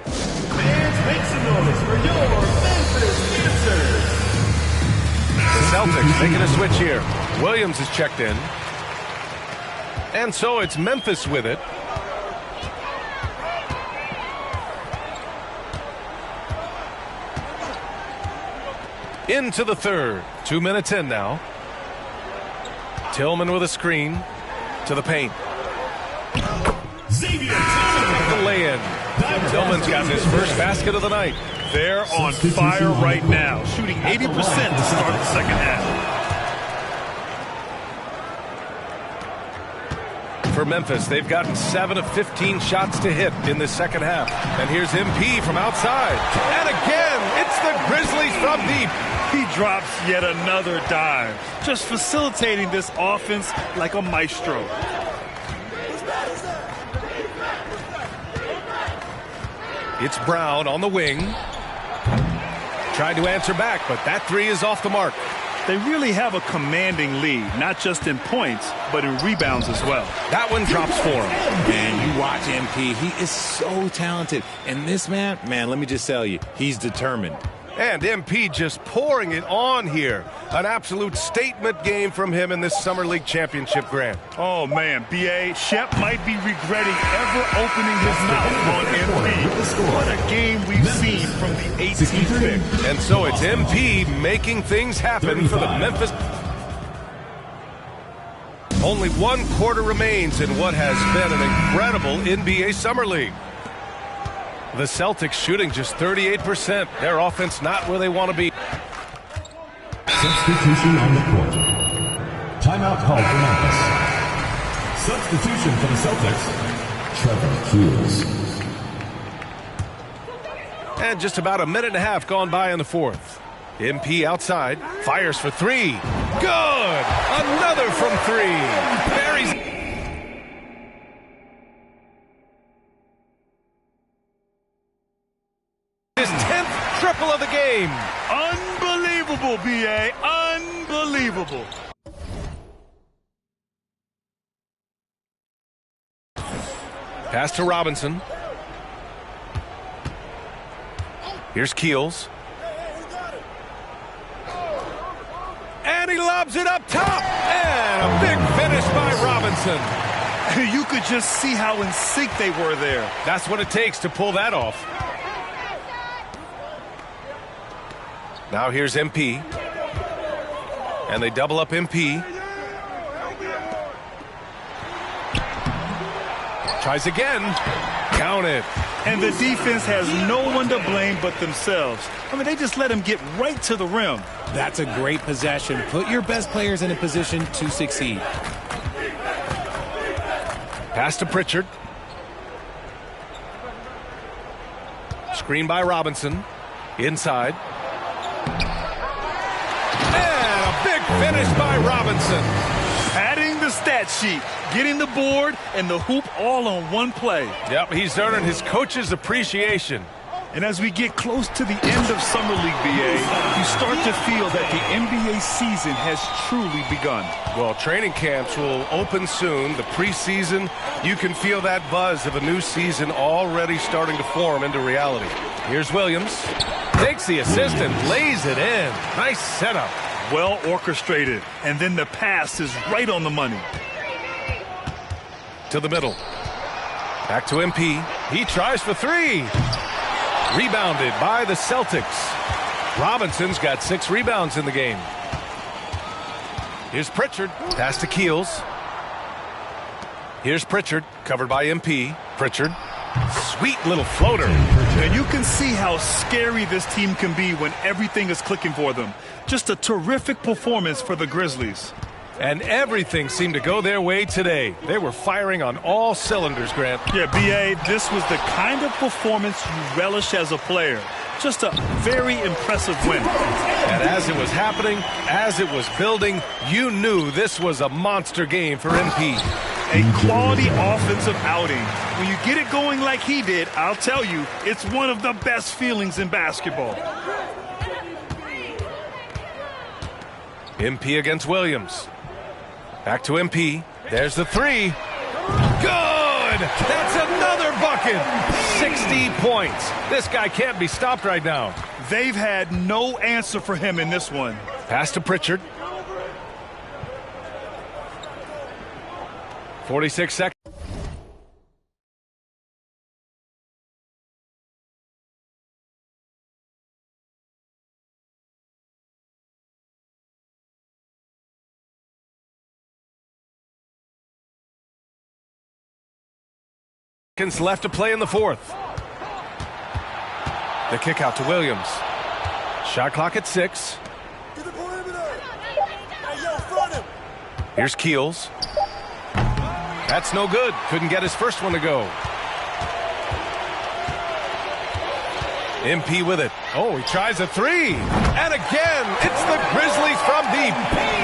Fans, make some noise for your Memphis answers. The Celtics making a switch here. Williams is checked in. And so it's Memphis with it. Into the third. 2 minutes in now. Tillman with a screen to the paint. Xavier The lay-in. Tillman's got his first basket of the night. They're on fire right now, shooting 80% to start the second half. For Memphis, they've gotten 7 of 15 shots to hit in the second half. And here's MP from outside. And again, it's the Grizzlies from deep. He drops yet another dime, just facilitating this offense like a maestro. It's Brown on the wing. tried to answer back, but that three is off the mark. They really have a commanding lead, not just in points, but in rebounds as well. That one drops for him. Man, you watch MP. He is so talented. And this man, let me just tell you, he's determined. And MP just pouring it on here. An absolute statement game from him in this Summer League Championship, Grant. Oh, man, B.A., Shep might be regretting ever opening his mouth on MP. What a game we've seen from the 18th pick. And so it's MP making things happen for the Memphis. Only 1 quarter remains in what has been an incredible NBA Summer League. The Celtics shooting just 38%. Their offense not where they want to be. Substitution on the court. Timeout called for Memphis. Substitution for the Celtics, Trevor Hughes. And just about a minute and a half gone by in the fourth. MP outside, fires for three. Good! Another from three. Buries. His 10th triple of the game. Unbelievable, B.A. Unbelievable. Pass to Robinson. Here's Keels. And he lobs it up top. And a big finish by Robinson. You could just see how in sync they were there. That's what it takes to pull that off. Now here's MP. And they double up MP. Tries again. Count it. And the defense has no one to blame but themselves. I mean, they just let him get right to the rim. That's a great possession. Put your best players in a position to succeed. Pass to Pritchard. Screen by Robinson. Inside. And a big finish by Robinson. Adding the stat sheet, getting the board, and the hoop all on one play. Yep, he's earning his coach's appreciation. And as we get close to the end of Summer League, B.A., you start to feel that the NBA season has truly begun. Well, training camps will open soon. The preseason, you can feel that buzz of a new season already starting to form into reality. Here's Williams. Takes the assist and lays it in. Nice setup. Well orchestrated. And then the pass is right on the money. To the middle. Back to MP. He tries for three. Rebounded by the Celtics. Robinson's got 6 rebounds in the game. Here's Pritchard. Pass to Keels. Here's Pritchard, covered by MP. Pritchard. Sweet little floater. And you can see how scary this team can be when everything is clicking for them. Just a terrific performance for the Grizzlies. And everything seemed to go their way today. They were firing on all cylinders, Grant. Yeah, B.A., this was the kind of performance you relish as a player. Just a very impressive win. And as it was happening, as it was building, you knew this was a monster game for MP. A quality offensive outing. When you get it going like he did, I'll tell you, it's one of the best feelings in basketball. MP against Williams. Back to MP. There's the three. Good! That's another bucket! 60 points. This guy can't be stopped right now. They've had no answer for him in this one. Pass to Pritchard. 46 seconds. Left to play in the fourth. The kick out to Williams. Shot clock at 6. Here's Keels. That's no good. Couldn't get his first one to go. MP with it. Oh, he tries a three. And again, it's the Grizzlies from deep.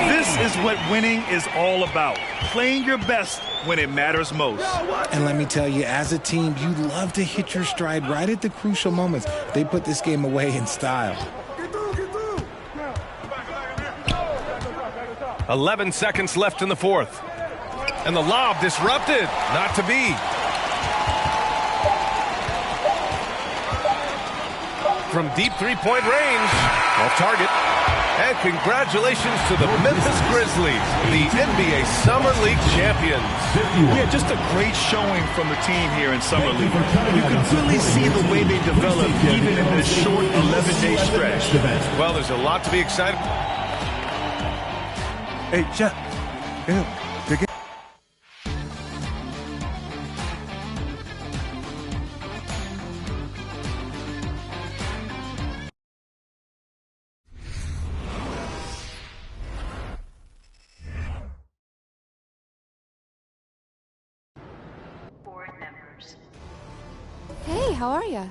This is what winning is all about. Playing your best when it matters most. And let me tell you, as a team, you love to hit your stride right at the crucial moments. They put this game away in style. 11 seconds left in the fourth. And the lob disrupted. Not to be. From deep three-point range. Off target. And congratulations to the Memphis Grizzlies, the NBA Summer League champions. Yeah, just a great showing from the team here in Summer League. You can really see the way they developed even in this short 11-day stretch. Well, there's a lot to be excited. Hey, Jeff. Hey, how are ya?